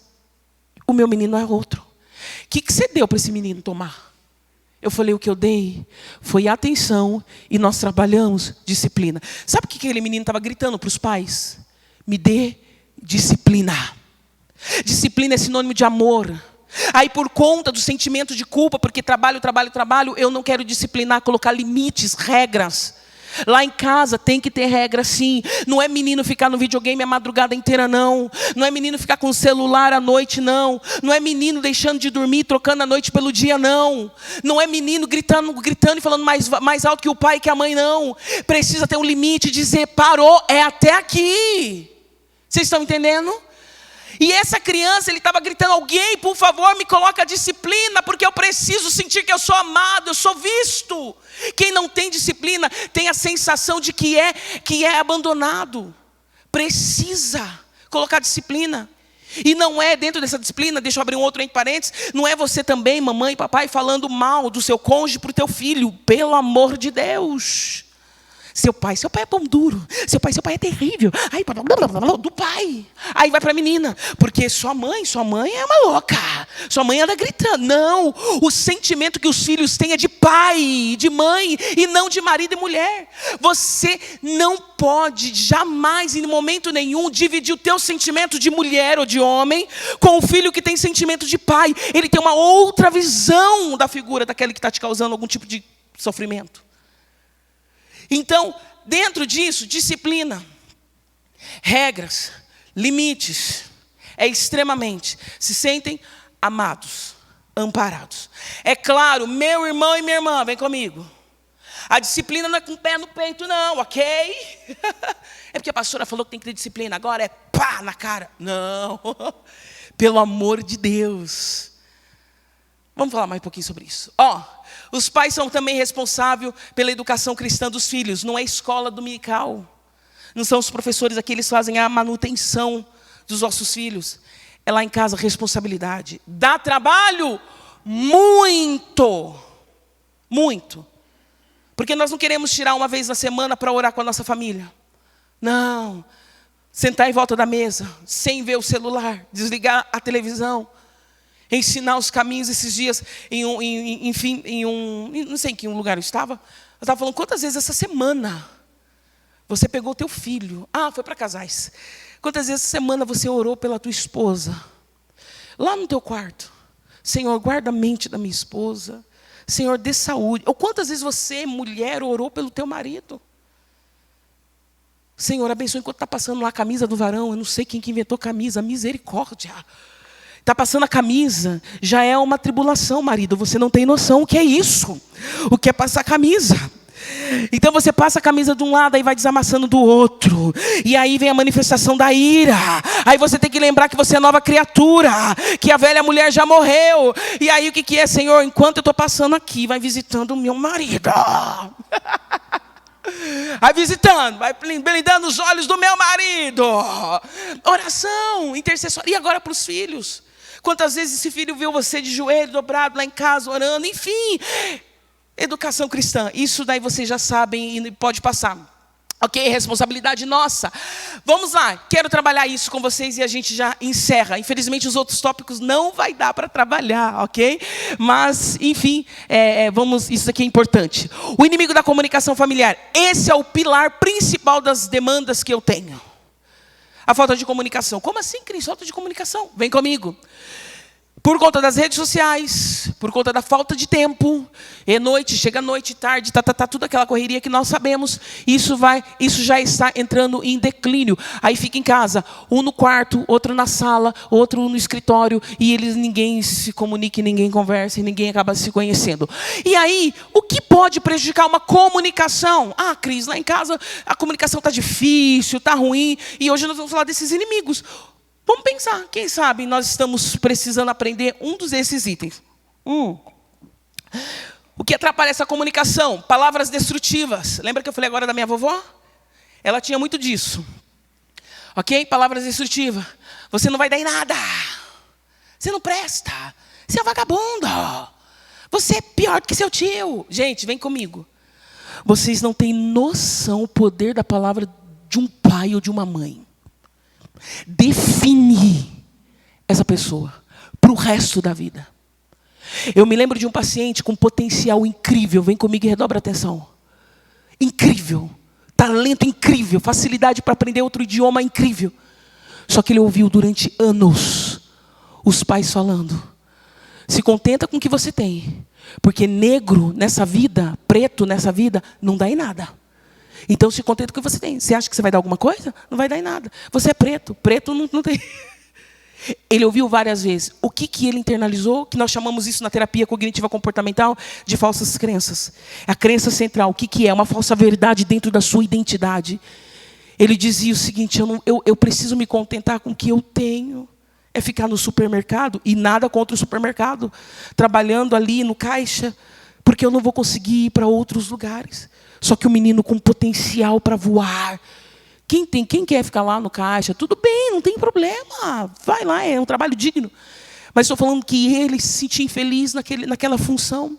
o meu menino é outro. O que você deu para esse menino tomar? Eu falei, o que eu dei foi atenção e nós trabalhamos disciplina. Sabe o que aquele menino estava gritando para os pais? Me dê disciplina. Disciplina é sinônimo de amor. Aí por conta do sentimento de culpa, porque trabalho, eu não quero disciplinar, colocar limites, regras. Lá em casa tem que ter regra sim. Não é menino ficar no videogame a madrugada inteira não. Não é menino ficar com o celular à noite não. Não é menino deixando de dormir, trocando a noite pelo dia não. Não é menino gritando e falando mais alto que o pai e que a mãe não. Precisa ter um limite, dizer parou, é até aqui. Vocês estão entendendo? E essa criança, ele estava gritando, alguém, por favor, me coloca a disciplina, porque eu preciso sentir que eu sou amado, eu sou visto. Quem não tem disciplina, tem a sensação de que é abandonado. Precisa colocar disciplina. E não é dentro dessa disciplina, deixa eu abrir um outro entre parênteses, não é você também, mamãe e papai, falando mal do seu cônjuge para o teu filho, pelo amor de Deus. Seu pai é pão duro. Seu pai é terrível. Aí, do pai. Aí vai para a menina. Porque sua mãe é uma louca. Sua mãe anda gritando. Não, o sentimento que os filhos têm é de pai, de mãe, e não de marido e mulher. Você não pode jamais, em momento nenhum, dividir o teu sentimento de mulher ou de homem com o filho que tem sentimento de pai. Ele tem uma outra visão da figura daquele que está te causando algum tipo de sofrimento. Então, dentro disso, disciplina, regras, limites, é extremamente, se sentem amados, amparados. É claro, meu irmão e minha irmã, vem comigo. A disciplina não é com o pé no peito, não, ok? É porque a pastora falou que tem que ter disciplina, agora é pá na cara. Não, pelo amor de Deus. Vamos falar mais um pouquinho sobre isso. Os pais são também responsáveis pela educação cristã dos filhos. Não é escola dominical. Não são os professores aqui, eles fazem a manutenção dos nossos filhos. É lá em casa a responsabilidade. Dá trabalho? Muito. Muito. Porque nós não queremos tirar uma vez na semana para orar com a nossa família. Não. Sentar em volta da mesa, sem ver o celular, desligar a televisão. Ensinar os caminhos esses dias, não sei em que lugar eu estava falando, quantas vezes essa semana você pegou o teu filho, foi para casais, quantas vezes essa semana você orou pela tua esposa, lá no teu quarto, Senhor, guarda a mente da minha esposa, Senhor, dê saúde, ou quantas vezes você, mulher, orou pelo teu marido, Senhor, abençoe enquanto está passando lá a camisa do varão, eu não sei quem que inventou camisa, misericórdia, está passando a camisa, já é uma tribulação, marido. Você não tem noção o que é isso. O que é passar a camisa. Então você passa a camisa de um lado, aí vai desamassando do outro. E aí vem a manifestação da ira. Aí você tem que lembrar que você é nova criatura. Que a velha mulher já morreu. E aí o que é, Senhor? Enquanto eu estou passando aqui, vai visitando o meu marido. Vai visitando, vai blindando os olhos do meu marido. Oração, intercessória. E agora para os filhos. Quantas vezes esse filho viu você de joelho dobrado lá em casa, orando, enfim. Educação cristã, isso daí vocês já sabem e pode passar. Ok, responsabilidade nossa. Vamos lá, quero trabalhar isso com vocês e a gente já encerra. Infelizmente os outros tópicos não vai dar para trabalhar, ok? Mas, enfim, isso aqui é importante. O inimigo da comunicação familiar. Esse é o pilar principal das demandas que eu tenho. A falta de comunicação. Como assim, Cris? Falta de comunicação. Vem comigo. Por conta das redes sociais, por conta da falta de tempo, chega noite, tarde, tudo aquela correria que nós sabemos, isso já está entrando em declínio. Aí fica em casa, um no quarto, outro na sala, outro no escritório, e ninguém se comunica, ninguém conversa, e ninguém acaba se conhecendo. E aí, o que pode prejudicar uma comunicação? Cris, lá em casa a comunicação está difícil, está ruim, e hoje nós vamos falar desses inimigos. Vamos pensar, quem sabe nós estamos precisando aprender um desses itens. O que atrapalha essa comunicação? Palavras destrutivas. Lembra que eu falei agora da minha vovó? Ela tinha muito disso. Ok? Palavras destrutivas. Você não vai dar em nada. Você não presta. Você é vagabundo. Você é pior do que seu tio. Gente, vem comigo. Vocês não têm noção do poder da palavra de um pai ou de uma mãe. Definir essa pessoa para o resto da vida. Eu me lembro de um paciente com potencial incrível. Vem comigo e redobra a atenção. Incrível. Talento incrível. Facilidade para aprender outro idioma incrível. Só que ele ouviu durante anos os pais falando: se contenta com o que você tem. Porque negro nessa vida, preto nessa vida, não dá em nada. Então se contenta com o que você tem. Você acha que você vai dar alguma coisa? Não vai dar em nada. Você é preto. Preto não tem. Ele ouviu várias vezes. O que ele internalizou? Que nós chamamos isso na terapia cognitiva comportamental de falsas crenças. A crença central. O que é? Uma falsa verdade dentro da sua identidade. Ele dizia o seguinte: eu preciso me contentar com o que eu tenho. É ficar no supermercado, e nada contra o supermercado, trabalhando ali no caixa, porque eu não vou conseguir ir para outros lugares. Só que o menino com potencial para voar. Quem quer ficar lá no caixa? Tudo bem, não tem problema. Vai lá, é um trabalho digno. Mas estou falando que ele se sentia infeliz naquela função.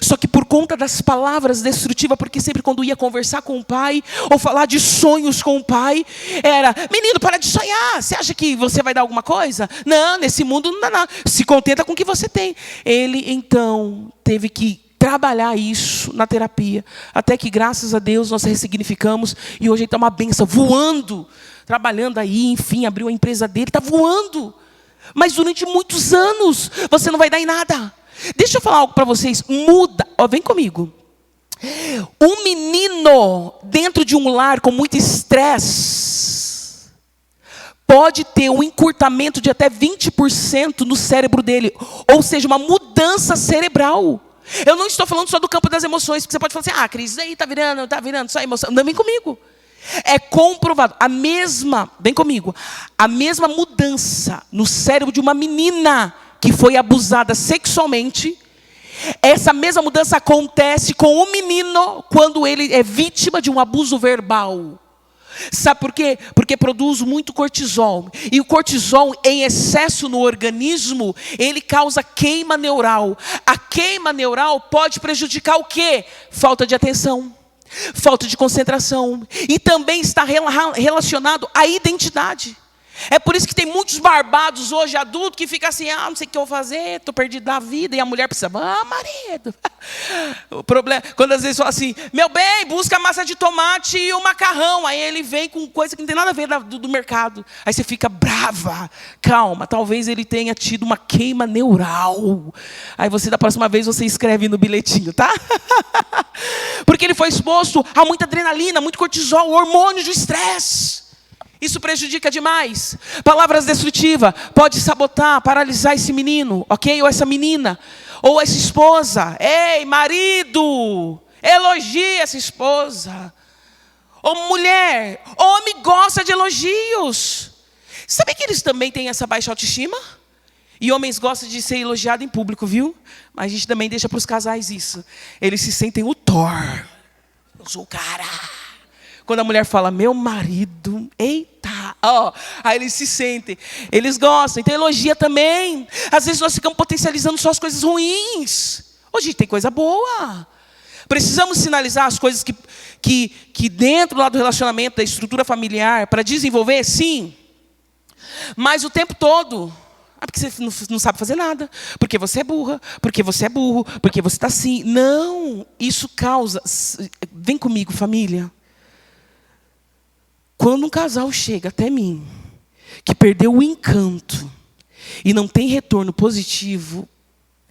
Só que por conta das palavras destrutivas, porque sempre quando ia conversar com o pai, ou falar de sonhos com o pai, era: menino, para de sonhar, você acha que você vai dar alguma coisa? Não, nesse mundo não dá nada, se contenta com o que você tem. Ele então teve que trabalhar isso na terapia, até que graças a Deus nós ressignificamos, e hoje ele está uma benção, voando, trabalhando aí, enfim, abriu a empresa dele, está voando. Mas durante muitos anos, você não vai dar em nada. Deixa eu falar algo para vocês, muda, vem comigo. Um menino dentro de um lar com muito estresse pode ter um encurtamento de até 20% no cérebro dele. Ou seja, uma mudança cerebral. Eu não estou falando só do campo das emoções, porque você pode falar assim, Cris, isso aí está virando só emoção. Não, vem comigo. É comprovado, vem comigo, a mesma mudança no cérebro de uma menina que foi abusada sexualmente, essa mesma mudança acontece com o menino quando ele é vítima de um abuso verbal. Sabe por quê? Porque produz muito cortisol. E o cortisol em excesso no organismo, ele causa queima neural. A queima neural pode prejudicar o quê? Falta de atenção, falta de concentração. E também está relacionado à identidade. É por isso que tem muitos barbados hoje, adultos, que ficam assim, não sei o que eu vou fazer, estou perdido da vida. E a mulher precisa, marido. O problema, quando às vezes fala assim, meu bem, busca a massa de tomate e o macarrão. Aí ele vem com coisa que não tem nada a ver do mercado. Aí você fica brava. Calma, talvez ele tenha tido uma queima neural. Aí você, da próxima vez, você escreve no bilhetinho, tá? Porque ele foi exposto a muita adrenalina, muito cortisol, hormônios do estresse. Isso prejudica demais. Palavras destrutivas pode sabotar, paralisar esse menino, ok? Ou essa menina, ou essa esposa. Ei, marido, elogie essa esposa. Ou mulher, homem gosta de elogios. Sabe que eles também têm essa baixa autoestima? E homens gostam de ser elogiados em público, viu? Mas a gente também deixa para os casais isso. Eles se sentem o Thor. Eu sou o cara. Quando a mulher fala, meu marido, eita, aí eles se sentem, eles gostam, então elogia também. Às vezes nós ficamos potencializando só as coisas ruins. Hoje tem coisa boa. Precisamos sinalizar as coisas que dentro lá do relacionamento, da estrutura familiar, para desenvolver, sim. Mas o tempo todo, porque você não sabe fazer nada, porque você é burra, porque você é burro, porque você está assim. Não, isso causa, vem comigo família. Quando um casal chega até mim, que perdeu o encanto e não tem retorno positivo,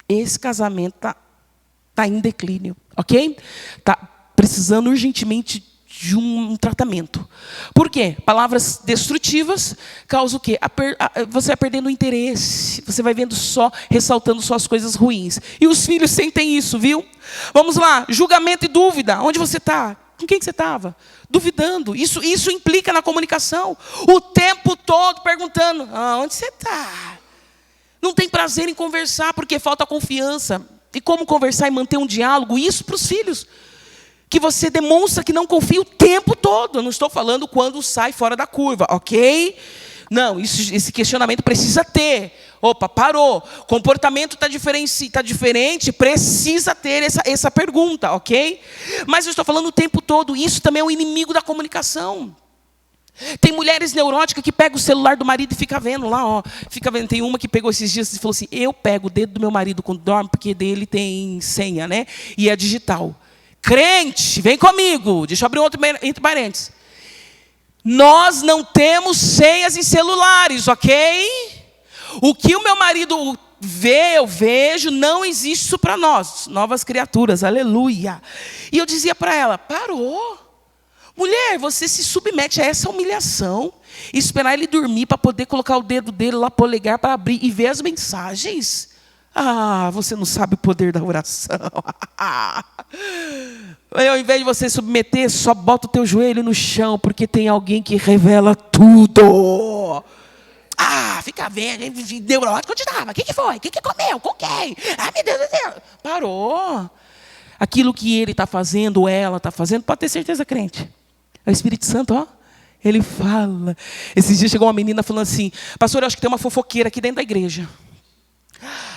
esse casamento tá em declínio, ok? Está precisando urgentemente de um tratamento. Por quê? Palavras destrutivas causam o quê? Você vai perdendo o interesse, você vai vendo ressaltando só as coisas ruins. E os filhos sentem isso, viu? Vamos lá, julgamento e dúvida. Onde você está? Com quem que você estava? Duvidando. Isso implica na comunicação. O tempo todo perguntando, onde você está? Não tem prazer em conversar porque falta confiança. E como conversar e manter um diálogo? Isso para os filhos. Que você demonstra que não confia o tempo todo. Eu não estou falando quando sai fora da curva, ok? Não, esse questionamento precisa ter. Opa, parou. Comportamento está diferente, precisa ter essa pergunta, ok? Mas eu estou falando o tempo todo, isso também é um inimigo da comunicação. Tem mulheres neuróticas que pegam o celular do marido e fica vendo lá, fica vendo. Tem uma que pegou esses dias e falou assim, eu pego o dedo do meu marido quando dorme, porque dele tem senha, né? E é digital. Crente, vem comigo. Deixa eu abrir um outro entre parênteses. Nós não temos senhas em celulares, ok? O que o meu marido vê, eu vejo, não existe isso para nós. Novas criaturas, aleluia. E eu dizia para ela, parou. Mulher, você se submete a essa humilhação. E esperar ele dormir para poder colocar o dedo dele lá, polegar, para abrir e ver as mensagens. Você não sabe o poder da oração. Ao invés de você submeter, só bota o teu joelho no chão, porque tem alguém que revela tudo. Fica vendo, neurótico, onde estava? O que foi? O que comeu? Com quem? Meu Deus do céu. Parou. Aquilo que ele está fazendo, ou ela está fazendo, pode ter certeza, crente. É o Espírito Santo, ele fala. Esses dias chegou uma menina falando assim, pastor, eu acho que tem uma fofoqueira aqui dentro da igreja.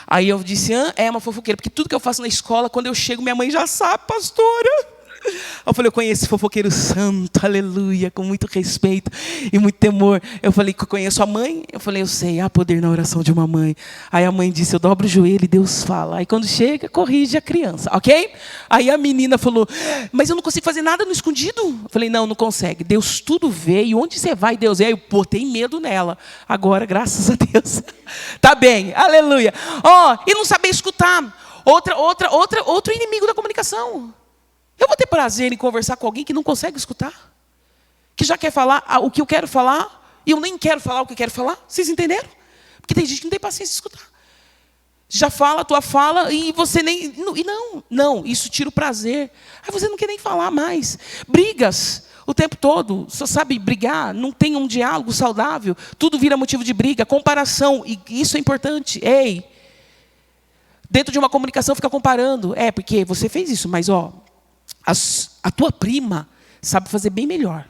Aí eu disse, é uma fofoqueira, porque tudo que eu faço na escola, quando eu chego, minha mãe já sabe, pastora. Eu falei, eu conheço esse fofoqueiro santo, aleluia, com muito respeito e muito temor. Eu falei que eu conheço a mãe. Eu falei, eu sei, há poder na oração de uma mãe. Aí a mãe disse, eu dobro o joelho e Deus fala. Aí quando chega, corrige a criança, ok? Aí a menina falou, mas eu não consigo fazer nada no escondido. Eu falei, não consegue. Deus tudo vê. E onde você vai, Deus vê. Aí eu botei medo nela. Agora, graças a Deus, tá bem, aleluia. E não saber escutar. Outro inimigo da comunicação. Eu vou ter prazer em conversar com alguém que não consegue escutar? Que já quer falar o que eu quero falar, e eu nem quero falar o que eu quero falar? Vocês entenderam? Porque tem gente que não tem paciência de escutar. Já fala a tua fala e você nem... Não, isso tira o prazer. Aí você não quer nem falar mais. Brigas o tempo todo, só sabe brigar, não tem um diálogo saudável, tudo vira motivo de briga, comparação, e isso é importante. Ei, dentro de uma comunicação fica comparando. Porque você fez isso, mas a tua prima sabe fazer bem melhor.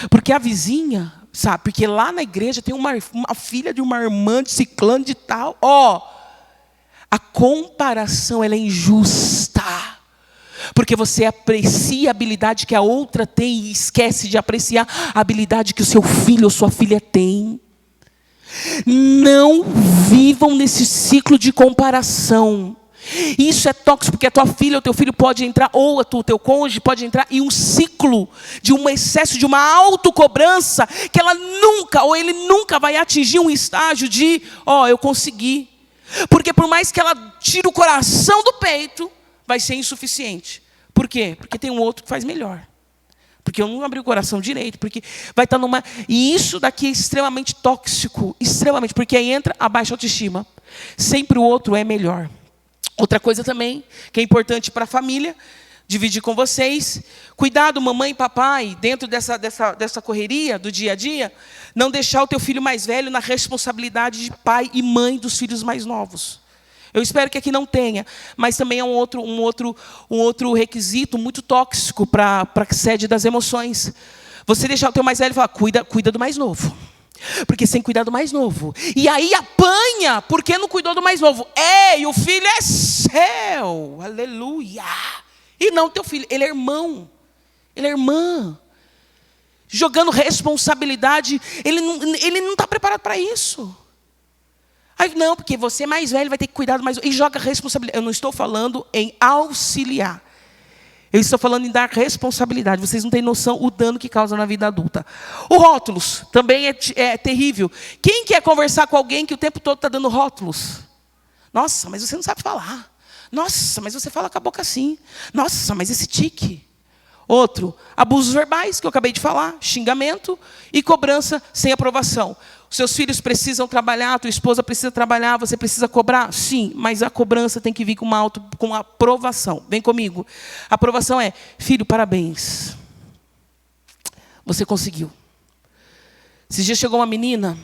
Porque a vizinha, sabe, porque lá na igreja tem uma filha de uma irmã de ciclano de tal. A comparação ela é injusta. Porque você aprecia a habilidade que a outra tem e esquece de apreciar a habilidade que o seu filho ou sua filha tem. Não vivam nesse ciclo de comparação. Isso é tóxico, porque a tua filha ou teu filho pode entrar, ou teu cônjuge pode entrar em um ciclo de um excesso, de uma autocobrança, que ela nunca, ou ele nunca vai atingir um estágio de, eu consegui. Porque por mais que ela tire o coração do peito, vai ser insuficiente. Por quê? Porque tem um outro que faz melhor. Porque eu não abri o coração direito, porque vai estar numa... E isso daqui é extremamente tóxico, extremamente, porque aí entra a baixa autoestima. Sempre o outro é melhor. Outra coisa também, que é importante para a família, dividir com vocês, cuidado, mamãe e papai, dentro dessa correria do dia a dia, não deixar o teu filho mais velho na responsabilidade de pai e mãe dos filhos mais novos. Eu espero que aqui não tenha, mas também é um outro requisito muito tóxico para a sede das emoções. Você deixar o teu mais velho e falar, cuida do mais novo. Porque sem cuidar do mais novo. E aí apanha, porque não cuidou do mais novo. Ei, o filho é seu. Aleluia. E não teu filho, ele é irmão. Ele é irmã. Jogando responsabilidade. Ele não está preparado para isso. Aí, não, porque você é mais velho, vai ter que cuidar do mais novo. E joga responsabilidade. Eu não estou falando em auxiliar. Eu estou falando em dar responsabilidade. Vocês não têm noção o dano que causa na vida adulta. O rótulos também é terrível. Quem quer conversar com alguém que o tempo todo está dando rótulos? Nossa, mas você não sabe falar. Nossa, mas você fala com a boca assim. Nossa, mas esse tique. Outro, abusos verbais, que eu acabei de falar. Xingamento e cobrança sem aprovação. Os seus filhos precisam trabalhar, a tua esposa precisa trabalhar, você precisa cobrar? Sim, mas a cobrança tem que vir com aprovação. Vem comigo. A aprovação é, filho, parabéns. Você conseguiu. Esses dias chegou uma menina,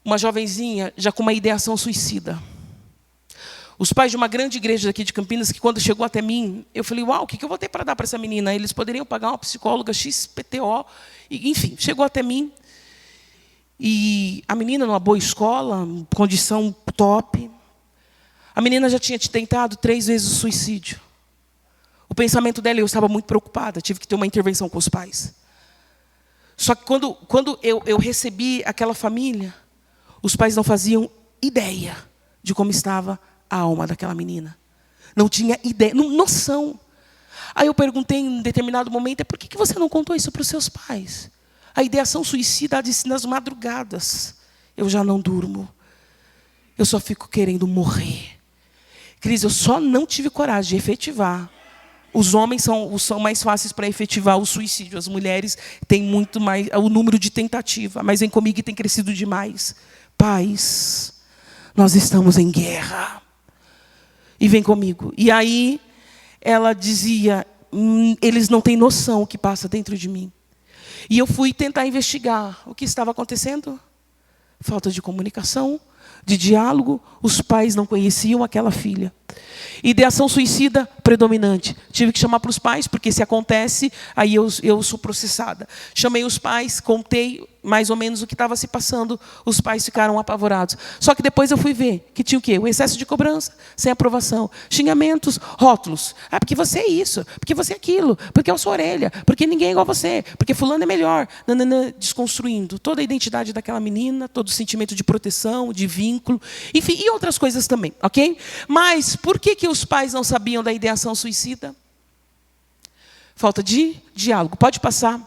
uma jovenzinha, já com uma ideação suicida. Os pais de uma grande igreja aqui de Campinas, que quando chegou até mim, eu falei, uau, o que eu vou ter para dar para essa menina? Eles poderiam pagar uma psicóloga XPTO, enfim, chegou até mim. E a menina numa boa escola, condição top. A menina já tinha tentado 3 vezes o suicídio. O pensamento dela, eu estava muito preocupada, tive que ter uma intervenção com os pais. Só que quando eu recebi aquela família, os pais não faziam ideia de como estava a alma daquela menina. Não tinha ideia, noção. Aí eu perguntei em um determinado momento, por que você não contou isso para os seus pais? A ideação suicida disse nas madrugadas. Eu já não durmo. Eu só fico querendo morrer. Cris, eu só não tive coragem de efetivar. Os homens são mais fáceis para efetivar o suicídio. As mulheres têm muito mais, o número de tentativa. Mas vem comigo que tem crescido demais. Pais, nós estamos em guerra. E vem comigo. E aí, ela dizia, eles não têm noção o que passa dentro de mim. E eu fui tentar investigar o que estava acontecendo. Falta de comunicação, de diálogo. Os pais não conheciam aquela filha. Ideação suicida predominante. Tive que chamar para os pais, porque se acontece, aí eu sou processada. Chamei os pais, contei mais ou menos o que estava se passando. Os pais ficaram apavorados. Só que depois eu fui ver que tinha o quê? O excesso de cobrança, sem aprovação. Xingamentos, rótulos. Porque você é isso, porque você é aquilo, porque eu sou orelha, porque ninguém é igual a você, porque fulano é melhor. Nanana, desconstruindo toda a identidade daquela menina, todo o sentimento de proteção, de vínculo, enfim, e outras coisas também, ok? Mas por que os pais não sabiam da ideação suicida? Falta de diálogo. Pode passar.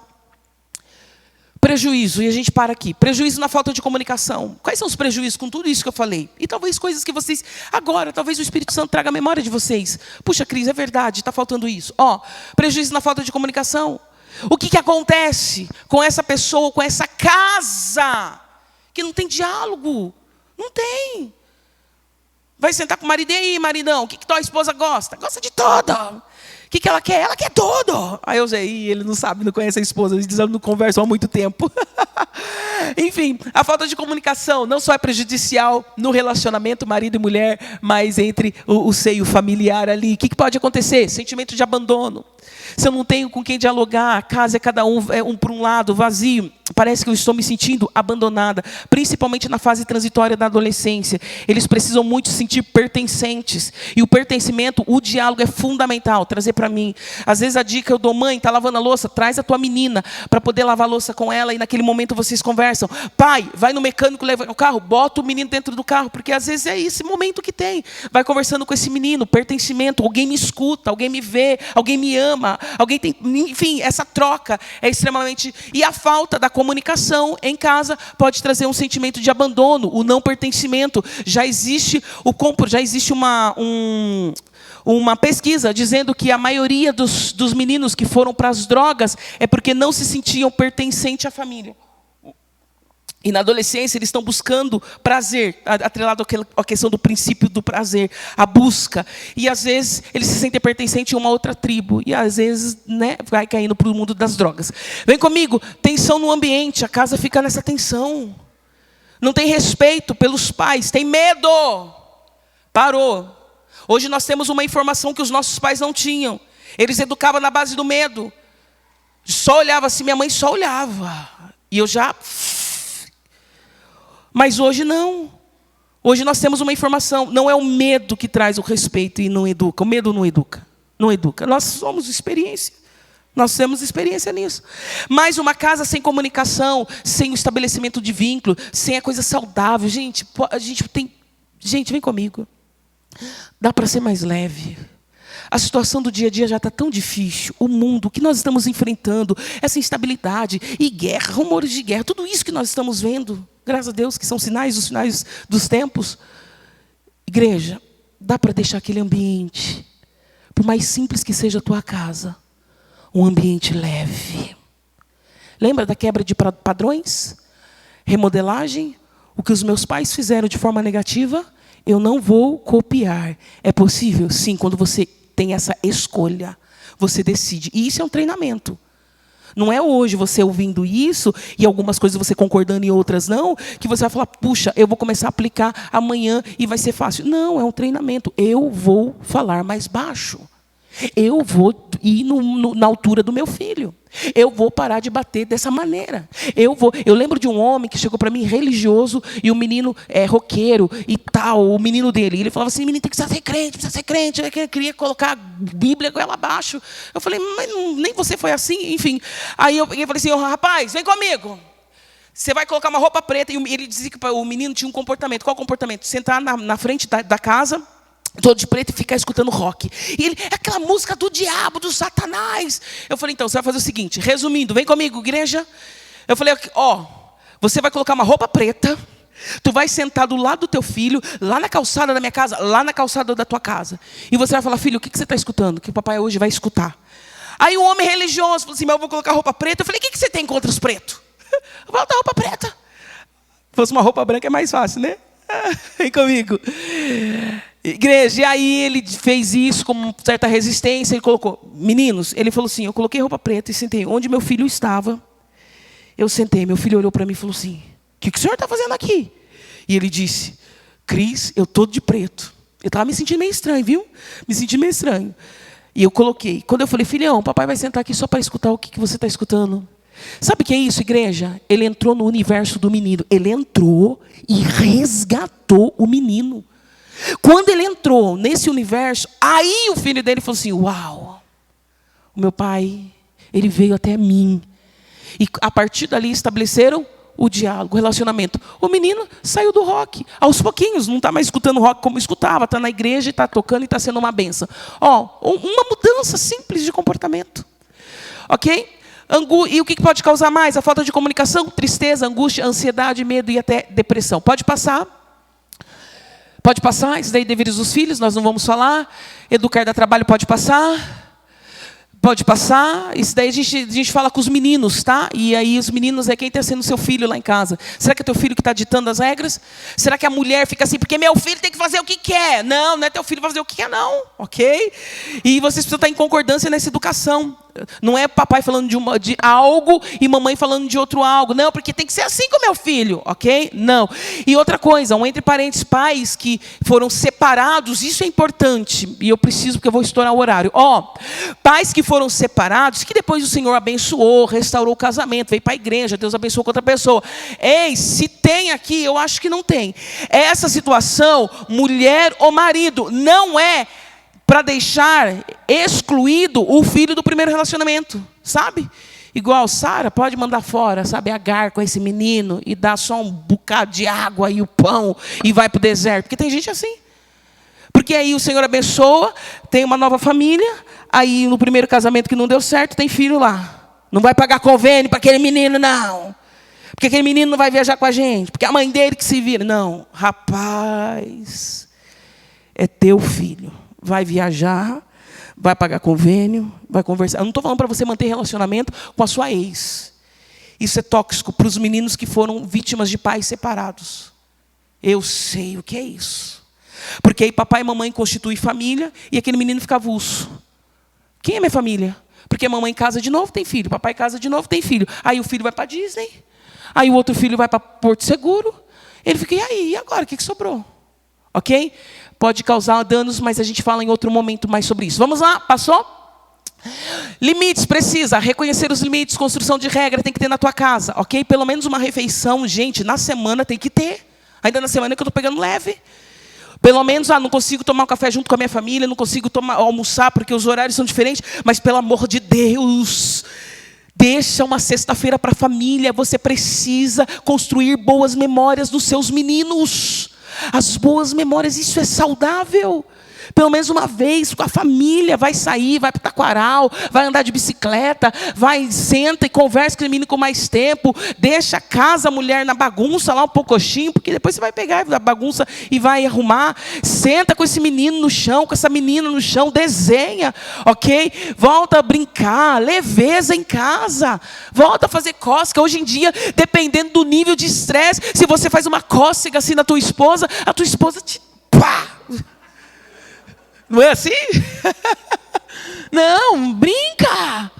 prejuízo, e a gente para aqui. Prejuízo na falta de comunicação. Quais são os prejuízos com tudo isso que eu falei? E talvez coisas que vocês, agora, talvez o Espírito Santo traga a memória de vocês. Puxa, Cris, é verdade, está faltando isso. Prejuízo na falta de comunicação. O que acontece com essa pessoa, com essa casa, que não tem diálogo? Não tem. Vai sentar com o marido, e aí, maridão, o que tua esposa gosta? Gosta de tudo. O que ela quer? Ela quer tudo. Aí eu sei, ele não sabe, não conhece a esposa, eles não conversam há muito tempo. Enfim, a falta de comunicação não só é prejudicial no relacionamento marido e mulher, mas entre o seio familiar ali. O que pode acontecer? Sentimento de abandono. Se eu não tenho com quem dialogar, a casa é cada um por um lado, vazio. Parece que eu estou me sentindo abandonada, principalmente na fase transitória da adolescência. Eles precisam muito se sentir pertencentes. E o pertencimento, o diálogo é fundamental, trazer para mim. Às vezes a dica eu dou, mãe, está lavando a louça? Traz a tua menina para poder lavar a louça com ela e naquele momento vocês conversam. Pai, vai no mecânico, leva o carro, bota o menino dentro do carro, porque às vezes é esse momento que tem. Vai conversando com esse menino, pertencimento, alguém me escuta, alguém me vê, alguém me ama, alguém tem... Enfim, essa troca é extremamente... E a falta da comunicação em casa pode trazer um sentimento de abandono, o não pertencimento. Já existe uma pesquisa dizendo que a maioria dos meninos que foram para as drogas é porque não se sentiam pertencentes à família. E na adolescência eles estão buscando prazer, atrelado à questão do princípio do prazer, a busca. E às vezes eles se sentem pertencentes a uma outra tribo. E às vezes, vai caindo para o mundo das drogas. Vem comigo, tensão no ambiente, a casa fica nessa tensão. Não tem respeito pelos pais, tem medo. Parou. Hoje nós temos uma informação que os nossos pais não tinham. Eles educavam na base do medo. Só olhava assim, minha mãe só olhava. E eu já... Mas hoje não. Hoje nós temos uma informação. Não é o medo que traz o respeito e não educa. O medo não educa. Não educa. Nós somos experiência. Nós temos experiência nisso. Mas uma casa sem comunicação, sem o estabelecimento de vínculo, sem a coisa saudável. Gente, vem comigo. Dá para ser mais leve. A situação do dia a dia já está tão difícil. O mundo, o que nós estamos enfrentando, essa instabilidade e guerra, rumores de guerra, tudo isso que nós estamos vendo, graças a Deus, que são sinais dos tempos. Igreja, dá para deixar aquele ambiente, por mais simples que seja a tua casa, um ambiente leve. Lembra da quebra de padrões? Remodelagem? O que os meus pais fizeram de forma negativa, eu não vou copiar. É possível? Sim, quando você tem essa escolha, você decide. E isso é um treinamento. Não é hoje você ouvindo isso, e algumas coisas você concordando e outras não, que você vai falar, puxa, eu vou começar a aplicar amanhã e vai ser fácil. Não, é um treinamento. Eu vou falar mais baixo. Eu vou ir na altura do meu filho. Eu vou parar de bater dessa maneira. Eu lembro de um homem que chegou para mim religioso e o menino roqueiro e tal, o menino dele. Ele falava assim, menino tem que ser crente, precisa ser crente. Eu queria colocar a Bíblia com ela abaixo. Eu falei, mas nem você foi assim, enfim. Aí eu falei assim, rapaz, vem comigo. Você vai colocar uma roupa preta. E ele dizia que o menino tinha um comportamento. Qual comportamento? Sentar na frente da casa, todo de preto, e ficar escutando rock. E ele, é aquela música do diabo, do Satanás. Eu falei, então, você vai fazer o seguinte, resumindo, vem comigo, igreja. Eu falei, você vai colocar uma roupa preta, tu vai sentar do lado do teu filho, lá na calçada da minha casa, lá na calçada da tua casa. E você vai falar, filho, o que você está escutando? Que o papai hoje vai escutar. Aí o homem religioso falou assim, mas eu vou colocar roupa preta. Eu falei, o que você tem contra os pretos? Eu vou botar roupa preta. Se fosse uma roupa branca é mais fácil, né? Vem comigo. Igreja, e aí ele fez isso com certa resistência, ele colocou, meninos, ele falou assim, eu coloquei roupa preta e sentei onde meu filho estava, eu sentei, meu filho olhou para mim e falou assim, o que o senhor está fazendo aqui? E ele disse, Cris, eu todo de preto. Eu estava me sentindo meio estranho, viu? Me senti meio estranho. E eu coloquei, quando eu falei, filhão, papai vai sentar aqui só para escutar o que você está escutando. Sabe o que é isso, igreja? Ele entrou no universo do menino, ele entrou e resgatou o menino. Quando ele entrou nesse universo, aí o filho dele falou assim, uau, o meu pai, ele veio até mim. E a partir dali estabeleceram o diálogo, o relacionamento. O menino saiu do rock, aos pouquinhos, não está mais escutando rock como escutava, está na igreja, está tocando e está sendo uma benção. Uma mudança simples de comportamento. Ok? E o que pode causar mais? A falta de comunicação, tristeza, angústia, ansiedade, medo e até depressão. Pode passar. Pode passar. Isso daí deveres dos filhos, nós não vamos falar. Educar dá trabalho, pode passar. Pode passar. Isso daí a gente fala com os meninos, tá? E aí os meninos é quem está sendo seu filho lá em casa. Será que é teu filho que está ditando as regras? Será que a mulher fica assim, porque meu filho tem que fazer o que quer? Não, não é teu filho fazer o que quer, não. Ok? E vocês precisam estar em concordância nessa educação. Não é papai falando de algo e mamãe falando de outro algo. Não, porque tem que ser assim com o meu filho, ok? Não. E outra coisa, entre parentes, pais que foram separados, isso é importante. E eu preciso, porque eu vou estourar o horário. Pais que foram separados, que depois o Senhor abençoou, restaurou o casamento, veio para a igreja, Deus abençoou com outra pessoa. Ei, se tem aqui, eu acho que não tem. Essa situação, mulher ou marido, não é para deixar excluído o filho do primeiro relacionamento, sabe? Igual Sara pode mandar fora, sabe, Agar com esse menino e dar só um bocado de água e o pão e vai para o deserto. Porque tem gente assim. Porque aí o Senhor abençoa, tem uma nova família, aí no primeiro casamento que não deu certo, tem filho lá. Não vai pagar convênio para aquele menino, não. Porque aquele menino não vai viajar com a gente, porque a mãe dele que se vira. Não, rapaz, é teu filho. Vai viajar, vai pagar convênio, vai conversar. Eu não estou falando para você manter relacionamento com a sua ex. Isso é tóxico para os meninos que foram vítimas de pais separados. Eu sei o que é isso. Porque aí papai e mamãe constituem família e aquele menino fica avulso. Quem é minha família? Porque a mamãe casa de novo, tem filho. Papai casa de novo, tem filho. Aí o filho vai para Disney. Aí o outro filho vai para Porto Seguro. Ele fica, e agora? O que sobrou? Ok? Pode causar danos, mas a gente fala em outro momento mais sobre isso. Vamos lá, passou? Limites, precisa reconhecer os limites, construção de regra tem que ter na tua casa, ok? Pelo menos uma refeição, gente, na semana tem que ter. Ainda na semana que eu estou pegando leve. Pelo menos, não consigo tomar um café junto com a minha família, não consigo almoçar porque os horários são diferentes, mas pelo amor de Deus, deixa uma sexta-feira para a família. Você precisa construir boas memórias dos seus meninos. As boas memórias, isso é saudável. Pelo menos uma vez com a família, vai sair, vai para o taquaral, vai andar de bicicleta, senta e conversa com o menino com mais tempo, deixa a casa, a mulher na bagunça lá um pouquinho, porque depois você vai pegar a bagunça e vai arrumar. Senta com esse menino no chão, com essa menina no chão, desenha, ok? Volta a brincar, leveza em casa, volta a fazer cócega. Hoje em dia, dependendo do nível de estresse, se você faz uma cócega assim na tua esposa, a tua esposa te pá! Não é assim? Não, brinca.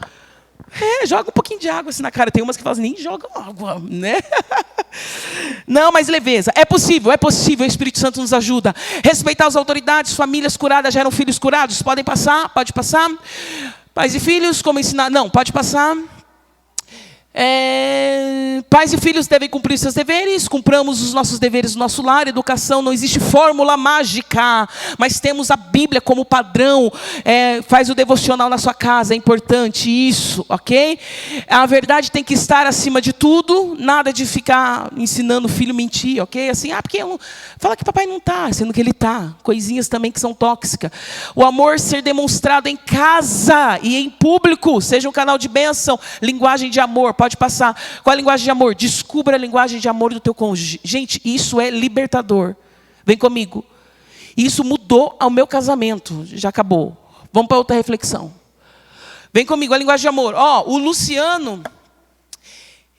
Joga um pouquinho de água assim na cara. Tem umas que falam, nem jogam água, né? Não, mas leveza. É possível, o Espírito Santo nos ajuda. Respeitar as autoridades, famílias curadas geram filhos curados. Podem passar, pode passar. Pais e filhos, como ensinar? Não, pode passar. Pais e filhos devem cumprir seus deveres, cumpramos os nossos deveres no nosso lar. Educação, não existe fórmula mágica, mas temos a Bíblia como padrão. Faz o devocional na sua casa, é importante isso, ok? A verdade tem que estar acima de tudo, nada de ficar ensinando o filho a mentir, ok? Assim, porque fala que papai não está, sendo que ele está. Coisinhas também que são tóxicas. O amor ser demonstrado em casa e em público, seja um canal de bênção, linguagem de amor. Pode passar. Qual a linguagem de amor? Descubra a linguagem de amor do teu cônjuge. Gente, isso é libertador. Vem comigo. Isso mudou ao meu casamento. Já acabou. Vamos para outra reflexão. Vem comigo, a linguagem de amor. O Luciano,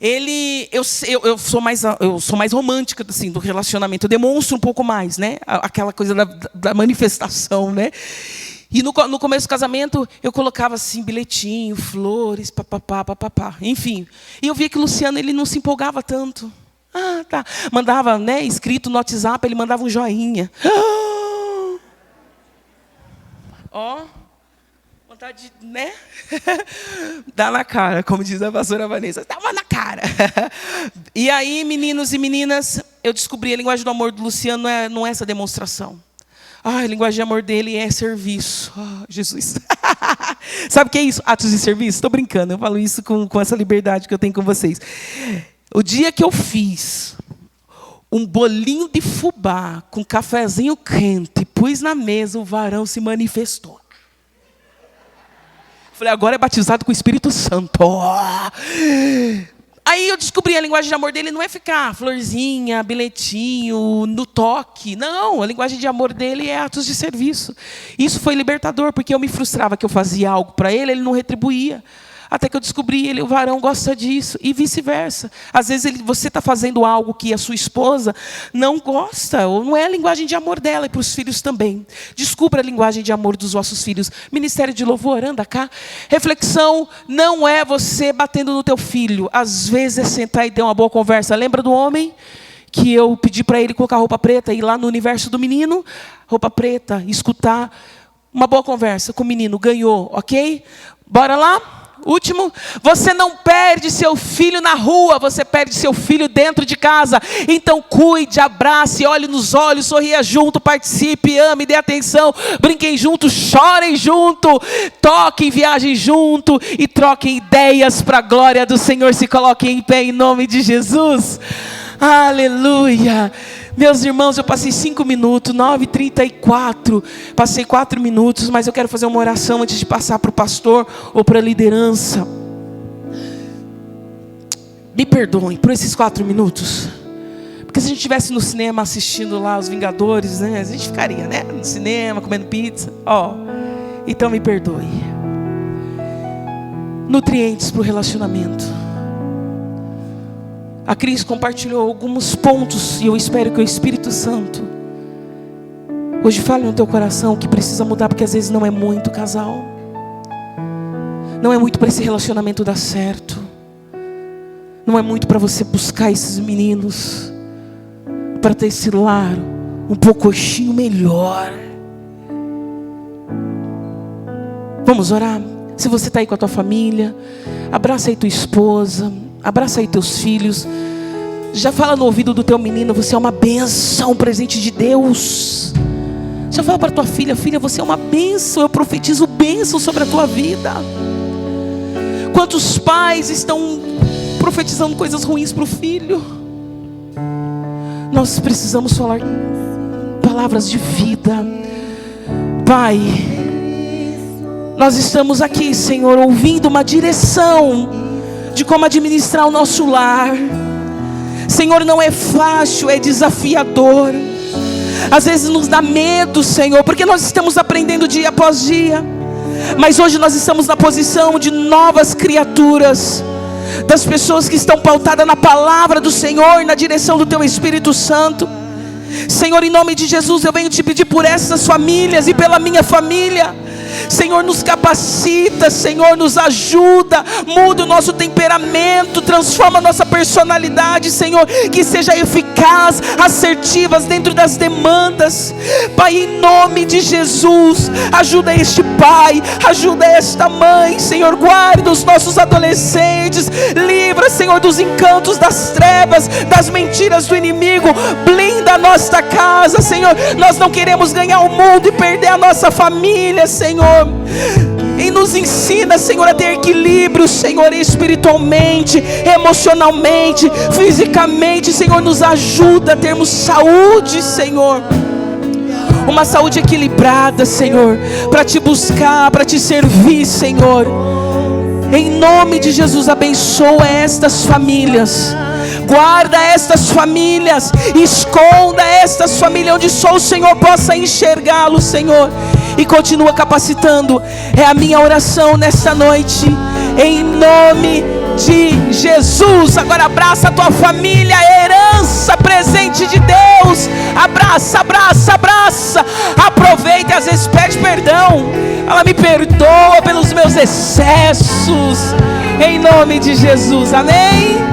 eu sou mais romântica assim, do relacionamento. Eu demonstro um pouco mais, né? Aquela coisa da manifestação, né? E no começo do casamento, eu colocava assim, bilhetinho, flores, papapá. Enfim. E eu via que o Luciano, ele não se empolgava tanto. Tá. Mandava, né, escrito no WhatsApp, ele mandava um joinha. Vontade de, né? Dá na cara, como diz a pastora Vanessa. Dava na cara. E aí, meninos e meninas, eu descobri a linguagem do amor do Luciano não é essa demonstração. A linguagem de amor dele é serviço. Jesus. Sabe o que é isso? Atos de serviço? Estou brincando, eu falo isso com essa liberdade que eu tenho com vocês. O dia que eu fiz um bolinho de fubá com cafezinho quente, pus na mesa, o varão se manifestou. Falei, agora é batizado com o Espírito Santo. Aí eu descobri a linguagem de amor dele não é ficar florzinha, bilhetinho, no toque. Não, a linguagem de amor dele é atos de serviço. Isso foi libertador, porque eu me frustrava que eu fazia algo para ele, ele não retribuía. Até que eu descobri, o varão gosta disso, e vice-versa. Às vezes você está fazendo algo que a sua esposa não gosta, ou não é a linguagem de amor dela, e para os filhos também. Descubra a linguagem de amor dos vossos filhos. Ministério de louvor, anda cá. Reflexão não é você batendo no teu filho. Às vezes é sentar e ter uma boa conversa. Lembra do homem que eu pedi para ele colocar roupa preta, ir lá no universo do menino, roupa preta, escutar, uma boa conversa com o menino, ganhou, ok? Bora lá? Último, você não perde seu filho na rua, você perde seu filho dentro de casa. Então cuide, abrace, olhe nos olhos, sorria junto, participe, ame, dê atenção, brinquem junto, chorem junto, toquem, viajem junto e troquem ideias para a glória do Senhor. Se coloquem em pé em nome de Jesus. Aleluia. Meus irmãos, eu passei 5 minutos, 9h34, passei 4 minutos, mas eu quero fazer uma oração antes de passar para o pastor ou para a liderança. Me perdoem por esses 4 minutos, porque se a gente estivesse no cinema assistindo lá os Vingadores, né, a gente ficaria, né, no cinema, comendo pizza, então me perdoe. Nutrientes para o relacionamento. A Cris compartilhou alguns pontos e eu espero que o Espírito Santo hoje fale no teu coração que precisa mudar, porque às vezes não é muito, casal. Não é muito para esse relacionamento dar certo. Não é muito para você buscar esses meninos, para ter esse lar um pouquinho melhor. Vamos orar? Se você está aí com a tua família, abraça aí tua esposa, abraça aí teus filhos. Já fala no ouvido do teu menino, você é uma bênção, um presente de Deus. Já fala para tua filha, filha, você é uma bênção. Eu profetizo bênção sobre a tua vida. Quantos pais estão profetizando coisas ruins para o filho? Nós precisamos falar palavras de vida. Pai, nós estamos aqui, Senhor, ouvindo uma direção de como administrar o nosso lar. Senhor, não é fácil, é desafiador. Às vezes nos dá medo, Senhor, porque nós estamos aprendendo dia após dia. Mas hoje nós estamos na posição de novas criaturas, das pessoas que estão pautadas na palavra do Senhor, na direção do Teu Espírito Santo. Senhor, em nome de Jesus, eu venho te pedir por essas famílias e pela minha família. Senhor, nos capacita, Senhor, nos ajuda, muda o nosso temperamento, transforma a nossa personalidade, Senhor, que seja eficaz, assertivas dentro das demandas. Pai, em nome de Jesus, ajuda este pai, ajuda esta mãe, Senhor, guarda os nossos adolescentes, livra, Senhor, dos encantos das trevas, das mentiras do inimigo, blinda a nossa casa, Senhor. Nós não queremos ganhar o mundo e perder a nossa família, Senhor. E nos ensina, Senhor, a ter equilíbrio, Senhor, espiritualmente, emocionalmente, fisicamente. Senhor, nos ajuda a termos saúde, Senhor, uma saúde equilibrada, Senhor, para te buscar, para te servir, Senhor. Em nome de Jesus, abençoa estas famílias, guarda estas famílias, esconda estas famílias onde só o Senhor possa enxergá-los, Senhor. E continua capacitando. É a minha oração nesta noite, em nome de Jesus. Agora abraça a tua família, herança, presente de Deus. Abraça, abraça, abraça. Aproveita e às vezes pede perdão. Ela me perdoa pelos meus excessos, em nome de Jesus, amém.